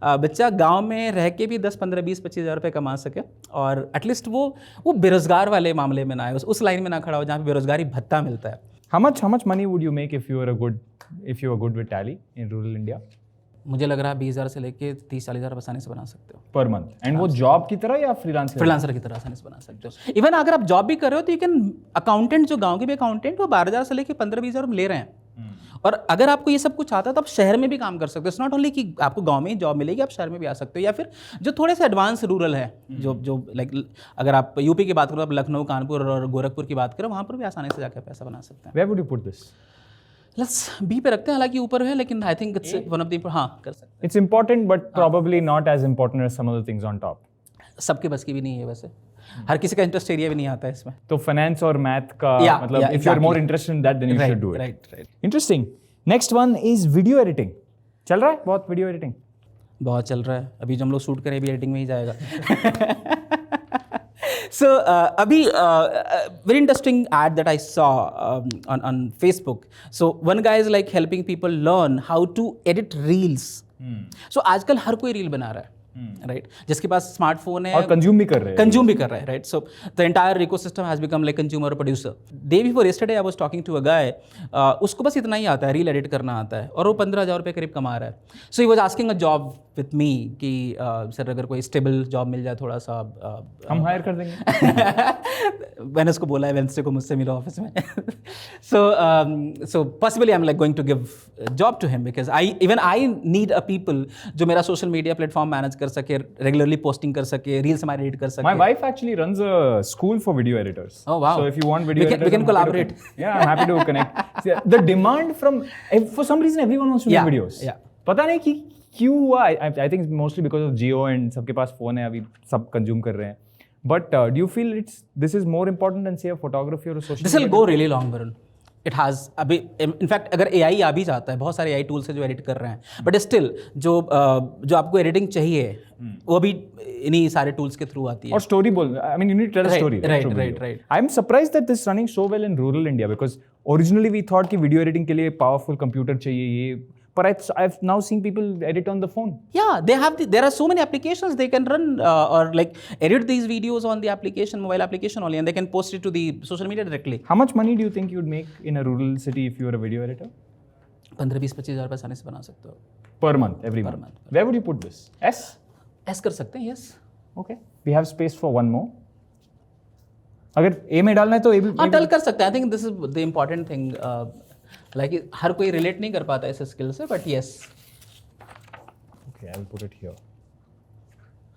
बच्चा गांव में रह के भी 10, 15, 20, 25 हज़ार रुपये कमा सके और एटलीस्ट वो बेरोजगार वाले मामले में ना आए, उस लाइन में ना खड़ा हो जहाँ पे बेरोजगारी भत्ता मिलता है. How much money would you make if you were good with Tally in rural India? मुझे लग रहा है 20,000 से लेके 30-40 हज़ार आसानी से बना सकते हो पर मंथ. एंड वो जॉब की तरह या फ्रीलांसर की तरह आसानी से बना सकते हो. इवन अगर आप जॉब भी कर रहे हो तो यू कैन अकाउंटेंट, जो गांव के भी अकाउंटेंट वो 12,000 से लेके 15-20 हज़ार ले रहे हैं. और अगर आपको ये सब कुछ आता है तो आप शहर में भी काम कर सकते हो. इट्स नॉट ओनली कि आपको गांव में ही जॉब मिलेगी, आप शहर में भी आ सकते हो. या फिर जो थोड़े से एडवांस रूरल है, जो लाइक अगर आप यूपी की बात करो, आप लखनऊ, कानपुर और गोरखपुर की बात करो, वहाँ पर भी आसानी से जाकर पैसा बना सकते हैं. Where would you put this? Let's be पे रखते हैं, हालांकि ऊपर है लेकिन I think it's one of the, हाँ कर सकते हैं. It's important but probably not as important as some of the things on top. सबके बस की भी नहीं है वैसे, हर किसी का इंटरेस्ट एरिया भी नहीं आता है इसमें. तो फाइनेंस और मैथ का मतलब if you are more interested in that then you should do it. Right. Interesting. Next one is video editing. चल रहा है बहुत वीडियो एडिटिंग? बहुत चल रहा है. अभी जो हम लोग शूट करें अभी एडिटिंग में ही जाएगा. So अभी very interesting ad that I saw on Facebook. So one guy is like helping people learn how to edit reels. So आजकल हर कोई रील बना रहा है, राइट, जिसके पास स्मार्टफोन है और कंज्यूम भी कर रहे हैं, right. So the entire ecosystem has become like consumer producer. Day before yesterday I was talking to a guy, उसको बस इतना ही आता है, रील एडिट करना आता है और वो 15,000 रुपये करीब कमा रहा है. So he was asking a job with me कि सर अगर कोई स्टेबल जॉब मिल जाए थोड़ा सा, हम हायर कर देंगे. मैंने उसको बोला है वेंसडे को मुझसे मिलो ऑफिस में. So possibly I am like going to give job to him because I need a people जो मेरा सोशल मीडिया प्लेटफॉर्म मैनेज कर सके, रेगुलरली पोस्टिंग कर सके, रील्स हमारे एडिट कर सके. My wife actually runs a school for video editors. Oh wow! So if you want video editors, we can collaborate. Yeah, I'm happy to connect. See, the demand from for some reason everyone wants to make videos. Yeah. पता नहीं कि क्यों हुआ. I think mostly because of Jio and सबके पास phone है, अभी सब consume कर रहे हैं. But do you feel this is more important than say a photography or a social? This will go really long, Varun. It has अभी in fact अगर AI आ भी जाता है, बहुत सारे AI टूल्स हैं जो एडिट कर रहे हैं, बट स्टिल जो आपको एडिटिंग चाहिए वो भी इन्हीं सारे टूल्स के थ्रू आती है. और स्टोरी बोल, I mean you need to tell a story. Right. I'm surprised that this is running so well in rural India because originally we thought कि video editing के लिए powerful computer चाहिए ये. But I've now seen people edit on the phone. Yeah, there are so many applications they can run or like edit these videos on the application, mobile application only, and they can post it to the social media directly. How much money do you think you would make in a rural city if you were a video editor? 15-20-25 हज़ार आसानी से बना सकते हो. Per month, every month. Where would you put this? S कर सकते हैं, yes. Okay. We have space for one more. अगर A में डालना है तो A भी. हाँ, डल कर सकते हैं. I think this is the important thing. Like हर कोई रिलेट नहीं कर पाता ऐसे स्किल से, but yes. Okay, I'll put it here.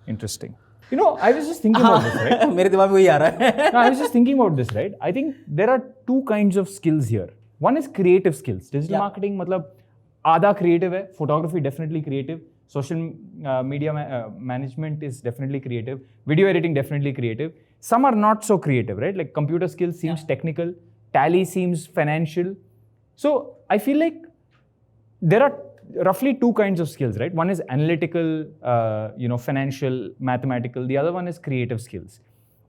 Interesting. You know, I was just thinking about this, right? मेरे दिमाग में वही आ रहा है. No, I was just thinking about this, right? I think there are two kinds of skills here. One is creative skills. Digital marketing मतलब आधा creative है. Photography definitely creative. Social media management is definitely creative. Video editing definitely creative. Some are not so creative, right? Like computer skills seems technical. Tally seems financial. So I feel like there are roughly two kinds of skills, right? One is analytical, financial, mathematical. The other one is creative skills.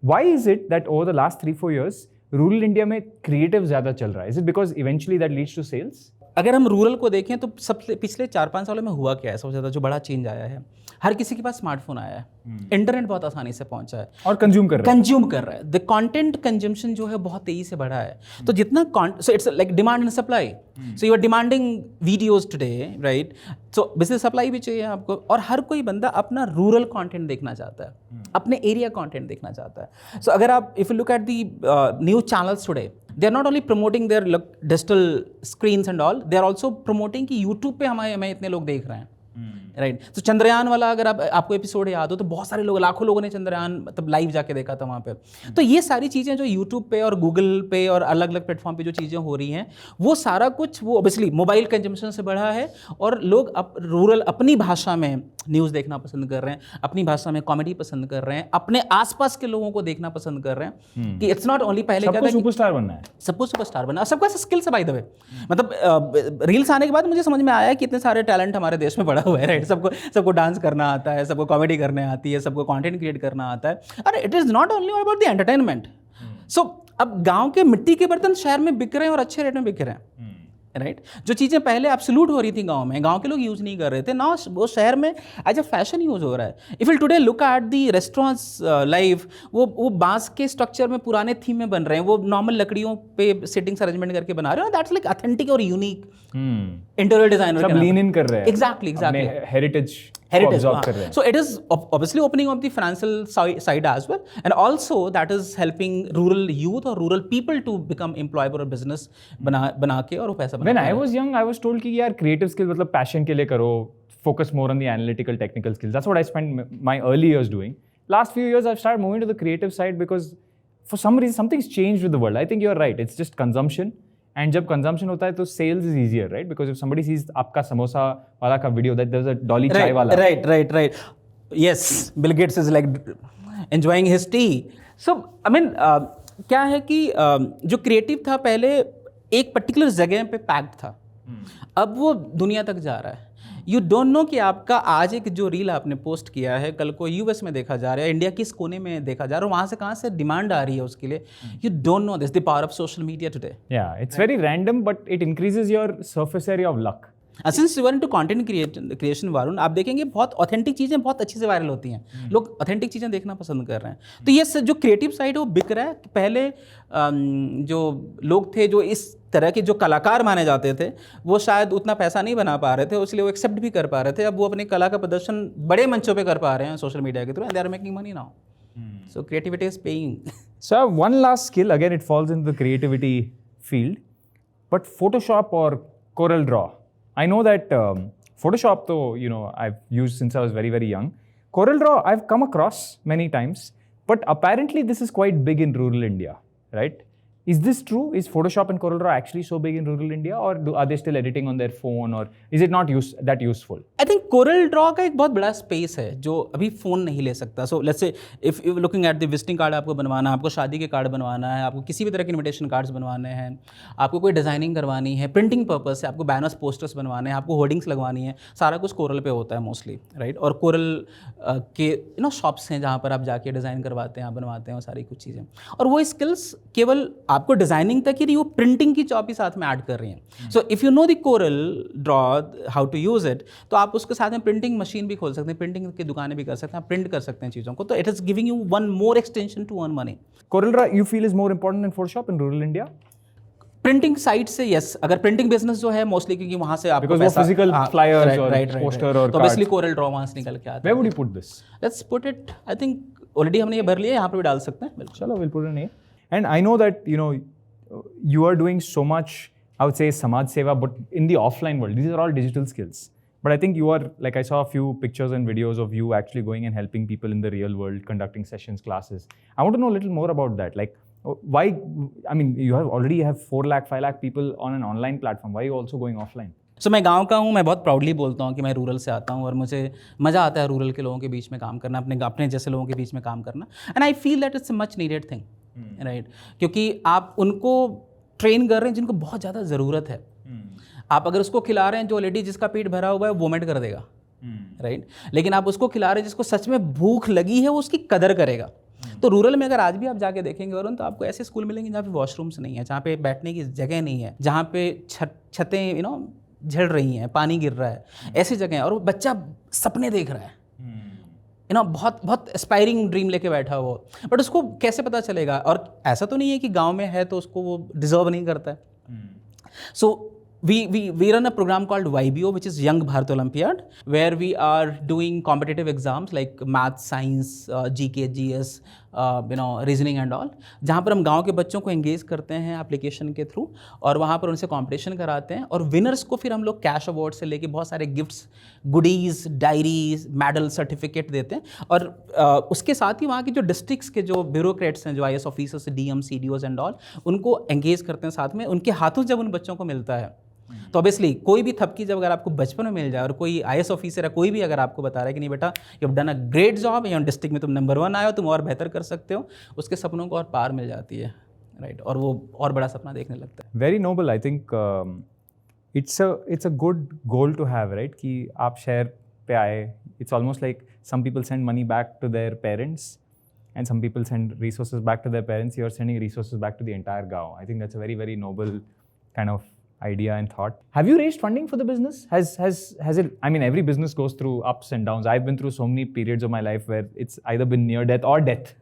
Why is it that over the last 3-4 years, rural India में creative ज़्यादा चल रहा है? Is it because eventually that leads to sales? अगर हम rural को देखें तो सबसे पिछले 4-5 सालों में हुआ क्या है, सबसे ज़्यादा जो बड़ा चेंज आया है, हर किसी के पास स्मार्टफोन आया है, इंटरनेट बहुत आसानी से पहुंचा है और कंज्यूम कर रहा है. द कंटेंट कंजम्पशन जो है बहुत तेजी से बढ़ा है. तो जितना so it's like demand and supply. So you are demanding videos today, right? So business supply भी चाहिए आपको, और हर कोई बंदा अपना रूरल कंटेंट देखना चाहता है, अपने एरिया कंटेंट देखना चाहता है. सो अगर आप if you look at the news channels today, they are not only promoting their digital screens and all, they are also promoting कि YouTube पे हमें इतने लोग देख रहे हैं. राइट। तो चंद्रयान वाला अगर आपको एपिसोड याद हो तो बहुत सारे लोग, लाखों लोगों ने चंद्रयान मतलब लाइव जाके देखा था वहाँ पे। तो ये सारी चीज़ें जो यूट्यूब पे और गूगल पे और अलग अलग प्लेटफॉर्म पे जो चीज़ें हो रही हैं, वो सारा कुछ वो ऑब्वियसली मोबाइल कंजम्पशन से बढ़ा है, और लोग रूरल अपनी भाषा में न्यूज़ देखना पसंद कर रहे हैं, अपनी भाषा में कॉमेडी पसंद कर रहे हैं, अपने आसपास के लोगों को देखना पसंद कर रहे हैं कि इट्स नॉट ओनली, पहले क्या था सुपरस्टार बनना है, सबको सुपरस्टार बनना, सबका स्किल्स है बाय द वे। मतलब रील्स आने के बाद मुझे समझ में आया कि इतने सारे टैलेंट हमारे देश में पड़ा हुआ है, राइट। सबको डांस करना आता है, सबको कॉमेडी करने आती है, सबको कंटेंट क्रिएट करना आता है। अरे it is not only about the entertainment. So अब गांव के मिट्टी के बर्तन शहर में बिक रहे हैं और अच्छे रेट में बिक रहे हैं, राइट। जो चीज़ें पहले एब्सोल्यूट हो रही थी गांव में, गांव के लोग यूज़ नहीं कर रहे थे ना, वो शहर में एज अ फैशन यूज़ हो रहा है। If you today look at the restaurants live, वो बांस के स्ट्रक्चर में पुराने थीम में बन रहे हैं, वो नॉर्मल लकड़ियों पे सिटिंग्स अरेंजमेंट करके बना रहे हैं, दैट्स लाइक ऑथेंटिक और यूनिक इंटीरियर डिजाइनर सब लीन इन कर रहे हैं, एग्जैक्टली हेरिटेज कर रहे हैं। So it is obviously opening up the financial side as well, and also that is helping rural youth or rural people to become employable or business बना के और वो पैसा बना। When I was young, I was told कि यार creative skills मतलब passion के लिए करो, focus more on the analytical technical skills. That's what I spent my early years doing. Last few years, I've started moving to the creative side because for some reason something's changed with the world. I think you're right. It's just consumption. And जब consumption होता है तो sales is easier, right? Because if somebody sees आपका समोसा वाला का video that there's a dolly chai वाला. Right. Yes, Bill Gates is like enjoying his tea. So I mean, क्या है कि जो creative था पहले एक particular जगह पे packed था, अब वो दुनिया तक जा रहा है। यू डोंट नो कि आपका आज एक जो रील आपने पोस्ट किया है, कल को यूएस में देखा जा रहा है, इंडिया किस कोने में देखा जा रहा है, वहाँ से कहाँ से डिमांड आ रही है उसके लिए। You don't know this the power of social media today. Yeah it's very random but it increases your surface area of luck. Since you are into content creation Varun, आप देखेंगे बहुत ऑथेंटिक चीज़ें बहुत अच्छे से वायरल होती हैं, लोग ऑथेंटिक चीज़ें देखना पसंद कर रहे हैं। तो ये जो क्रिएटिव साइड है वो बिक रहा है। पहले जो लोग थे जो इस तरह के जो कलाकार माने जाते थे, वो शायद उतना पैसा नहीं बना पा रहे थे, इसलिए वो एक्सेप्ट भी कर पा रहे थे। अब वो अपनी कला का प्रदर्शन बड़े मंचों पे कर पा रहे हैं सोशल मीडिया के through, and they are making money now. So creativity is paying. So one last skill, again it falls in the creativity field, but Photoshop और Corel Draw. I know that Photoshop, though, you know, I've used since I was very, very young. Corel Draw, I've come across many times, but apparently this is quite big in rural India, right? Is this true? Is Photoshop and Corel Draw actually so big in rural India, or are they still editing on their phone, or is it not that useful? I think Corel Draw का एक बहुत बड़ा space है जो अभी phone नहीं ले सकता। So let's say if you looking at the visiting card आपको बनवाना है, आपको शादी के कार्ड बनवाना है, आपको किसी भी तरह के इन्विटेशन कार्ड्स बनवाने हैं, आपको कोई डिज़ाइनिंग करवानी है, प्रिंटिंग पर्पस से आपको बैनर्स पोस्टर्स बनवाने हैं, आपको होर्डिंग्स लगवानी है, सारा कुछ कोरल पे होता है मोस्टली, राइट। और कोरल के शॉप्स हैं जहाँ पर आप जाके डिज़ाइन करवाते हैं, आप बनवाते हैं वो सारी कुछ चीज़ें। और वो स्किल्स केवल आपको डिजाइनिंग तक ही नहीं, वो प्रिंटिंग की जॉब भी साथ में ऐड कर रही हैं। So if you know the Corel Draw how to use it, तो आप उसके साथ में प्रिंटिंग मशीन भी खोल सकते हैं, प्रिंटिंग की दुकानें भी कर सकते हैं, आप प्रिंट कर सकते हैं चीज़ों को। तो it is giving you one more extension to earn money. Corel Draw you feel is more important than Photoshop in rural India? Printing side से यस, अगर प्रिंटिंग बिजनेस जो है मोस्टली क्योंकि वहाँ से आपको Because वो physical flyers और poster और तो ऑब्वियसली कोरल ड्रॉ वहाँ से निकल के आता है। Where would you put this? Let's put it, I think already हमने ये भर लिया है, यहाँ पर भी डाल सकते हैं। बिल्कुल, चलो, we'll put it in here. And I know that you are doing so much, I would say, samaj seva, but in the offline world, these are all digital skills. But I think you are, like, I saw a few pictures and videos of you actually going and helping people in the real world, conducting sessions, classes. I want to know a little more about that. Like, why, I mean, you already have 4 lakh, 5 lakh people on an online platform. Why are you also going offline? सो मैं गांव का हूँ, मैं बहुत proudly बोलता हूँ कि मैं रूरल से आता हूँ और मुझे मज़ा आता है रूरल के लोगों के बीच में काम करना, अपने जैसे लोगों के बीच में काम करना। And I feel that it's a much needed thing, right. क्योंकि आप उनको ट्रेन कर रहे हैं जिनको बहुत ज़्यादा ज़रूरत है। आप अगर उसको खिला रहे हैं जो ऑलरेडी जिसका पेट भरा हुआ है वो वोमिट कर देगा, राइट। लेकिन आप उसको खिला रहे हैं जिसको सच में भूख लगी है, वो उसकी कदर करेगा। तो रूरल में अगर आज भी आप जाके देखेंगे वरुण, तो आपको ऐसे स्कूल मिलेंगे जहाँ पे वॉशरूम्स नहीं है, जहाँ पे बैठने की जगह नहीं है, जहाँ पे छतें झड़ रही हैं, पानी गिर रहा है, ऐसी जगह है। और वो बच्चा सपने देख रहा है, बहुत बहुत एस्पायरिंग ड्रीम लेके बैठा हो, बट उसको कैसे पता चलेगा? और ऐसा तो नहीं है कि गांव में है तो उसको वो डिजर्व नहीं करता है। सो we run a program called YBO, which is Young Bharat Olympiad, where we are doing competitive exams like math, science, GK, GS, reasoning and all, जहाँ पर हम गांव के बच्चों को एंगेज करते हैं एप्लीकेशन के थ्रू और वहाँ पर उनसे कंपटीशन कराते हैं और विनर्स को फिर हम लोग कैश अवार्ड से लेके बहुत सारे gifts, goodies, diaries, medal, certificate देते हैं। और उसके साथ ही वहाँ के जो डिस्ट्रिक्ट्स के जो ब्यूरोक्रेट्स हैं, जो IAS officers, DM, CDOs and all, उनको एंगेज करते हैं साथ में। उनके हाथों जब उन बच्चों को मिलता है तो ऑब्वियसली कोई भी थपकी जब अगर आपको बचपन में मिल जाए और कोई IAS ऑफिसर है कोई भी अगर आपको बता रहा है कि नहीं बेटा you have done a great job, या डिस्ट्रिक्ट में तुम नंबर 1 आए हो, तुम और बेहतर कर सकते हो, उसके सपनों को और पार मिल जाती है, राइट, और वो और बड़ा सपना देखने लगता है। Very noble. I think it's a good goal to have, right? कि आप share पे आए. It's almost like some people send money back to their parents and some people send resources back to their parents. You're sending resources back to the entire gaon. I think that's a very, very noble kind of idea and thought. Have you raised funding for the business? Has it? I mean, every business goes through ups and downs. I've been through so many periods of my life where it's either been near death or death,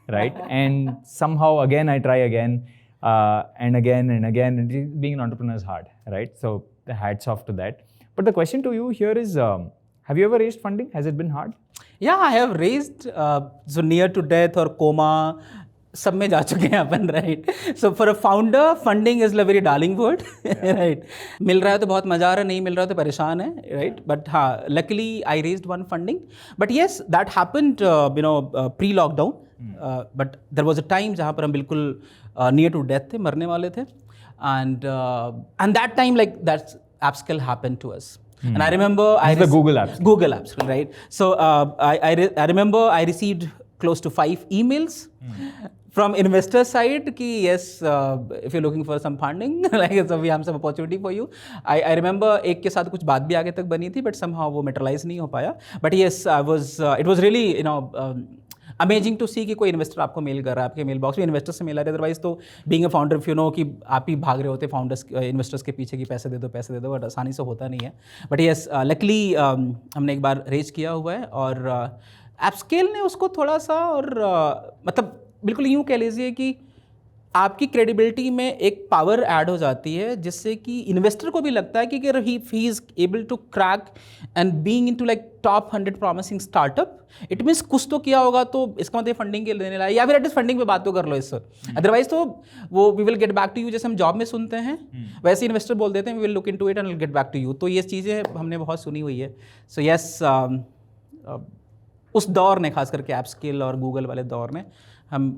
right? And somehow again I try again and again and again. And being an entrepreneur is hard, right? So the hats off to that. But the question to you here is, have you ever raised funding? Has it been hard? Yeah, I have raised so near to death और coma सब में जा चुके हैं अपन, right. So for a founder funding is a very darling word, right. मिल रहा है तो बहुत मजा आ रहा है, नहीं मिल रहा है तो परेशान है, राइट। बट हाँ, luckily I raised one funding, but yes that happened pre lockdown, but there was a time जहाँ पर हम बिल्कुल नियर टू डेथ थे, मरने वाले थे, and that time like that Appscale happened to us. And I remember the Google apps. Google apps, right? So I remember I received close to 5 emails from investor side कि yes, if you're looking for some funding, like so we have some opportunity for you. I remember एक के साथ कुछ बात भी आगे तक बनी थी, but somehow वो materialize नहीं हो पाया. But yes, it was really amazing to see कि कोई इन्वेस्टर आपको मेल कर रहा है, आपके मेल बॉक्स में इन्वेस्टर से मेल आ रहा है. अदरवाइज तो being a founder if you know कि आप ही भाग रहे होते फाउंडर्स इन्वेस्टर्स के पीछे कि पैसे दे दो, बट आसानी से होता नहीं है. बट येस, लकली हमने एक बार रेज किया हुआ है और एप्सकेल ने उसको थोड़ा सा और मतलब बिल्कुल यूँ कह लीजिए कि आपकी क्रेडिबिलिटी में एक पावर ऐड हो जाती है, जिससे कि इन्वेस्टर को भी लगता है कि अगर he is able to crack and being into like top 100 promising startup, it means कुछ तो किया होगा, तो इसका मतलब फंडिंग के लेने लाए या फिर एटलीस्ट फंडिंग पे बात तो कर लो इससे. अदरवाइज तो वो we will get back to you, जैसे हम जॉब में सुनते हैं वैसे इन्वेस्टर बोल देते हैं we will look into it and will get back to you. तो ये चीज़ें हमने बहुत सुनी हुई है. सो येस, उस दौर ने, खास करके एप्सकेल और गूगल वाले दौर ने,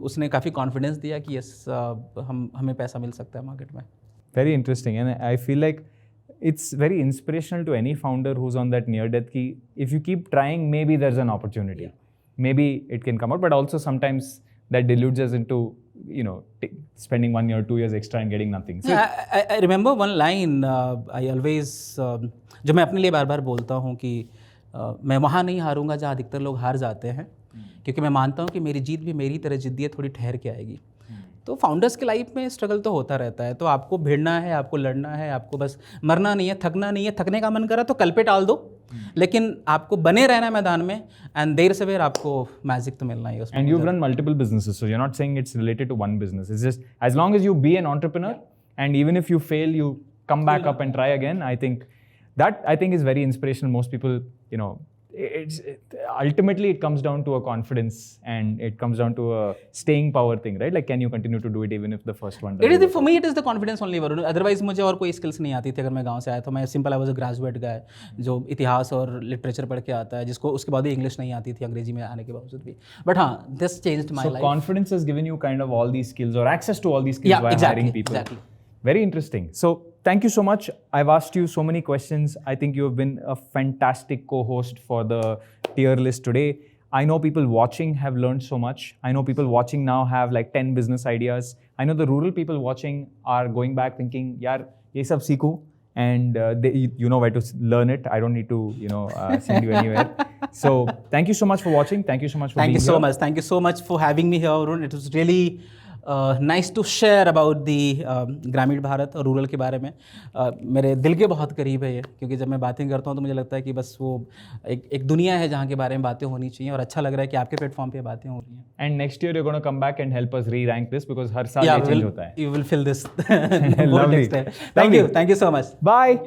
उसने काफ़ी कॉन्फिडेंस दिया कि यस हमें पैसा मिल सकता है मार्केट में. Very interesting, and I feel like it's very inspirational to any founder who's on that near death ki if you keep trying, maybe there's an opportunity. Yeah. Maybe it can come out, but also sometimes that deludes us into spending 1 year, 2 years extra and getting nothing. So I remember one line I always जो मैं अपने लिए बार बार बोलता हूँ कि मैं वहाँ नहीं हारूंगा जहाँ अधिकतर लोग हार जाते हैं, क्योंकि मैं मानता हूँ कि मेरी जीत भी मेरी तरह जिद्दी है, थोड़ी ठहर के आएगी. तो फाउंडर्स की लाइफ में स्ट्रगल तो होता रहता है, तो आपको भिड़ना है, आपको लड़ना है, आपको बस मरना नहीं है, थकना नहीं है. थकने का मन करा तो कल पे टाल दो, लेकिन आपको बने रहना है मैदान में, एंड देर से देर आपको मैजिक तो मिलना ही उसमें. And you've run multiple businesses, so you're not saying it's related to one business. It's just as long as you be an entrepreneur, and even if you fail, you come back up and try again. I think is very inspirational. Most people, ultimately it comes down to a confidence and it comes down to a staying power thing, right? Like, can you continue to do it even if the first one doesn't? For me, it is the confidence only, Varun. Otherwise मुझे और कोई skills नहीं आती थी. अगर मैं गांव से आया तो मैं simple, I was a graduate guy जो इतिहास और लिटरेचर पढ़ के आता है, जिसको उसके बाद भी इंग्लिश नहीं आती थी अंग्रेजी में आने के बावजूद भी. बट हाँ, this changed my life. So confidence has given you kind of all these skills or access to all these skills by hiring people. Exactly. Very interesting. So thank you so much. I've asked you so many questions. I think you have been a fantastic co-host for the tier list today. I know people watching have learned so much. I know people watching now have like 10 business ideas. I know the rural people watching are going back thinking, yaar, ye sab seekhu. And you know where to learn it. I don't need to, send you anywhere. So thank you so much for watching. Thank you so much for being here. Thank you so much for having me here, Arun. It was really nice to share about the ग्रामीण भारत और rural के बारे में. मेरे दिल के बहुत करीब है ये, क्योंकि जब मैं बातें करता हूँ तो मुझे लगता है कि बस वो एक दुनिया है जहाँ के बारे में बातें होनी चाहिए, और अच्छा लग रहा है कि आपके प्लेटफॉर्म पे बातें हो रही हैं. And next year you gonna come back and help us rerank this, because हर साल ये चेंज होता है. You will fill this. Lovely. Thank you so much. Bye.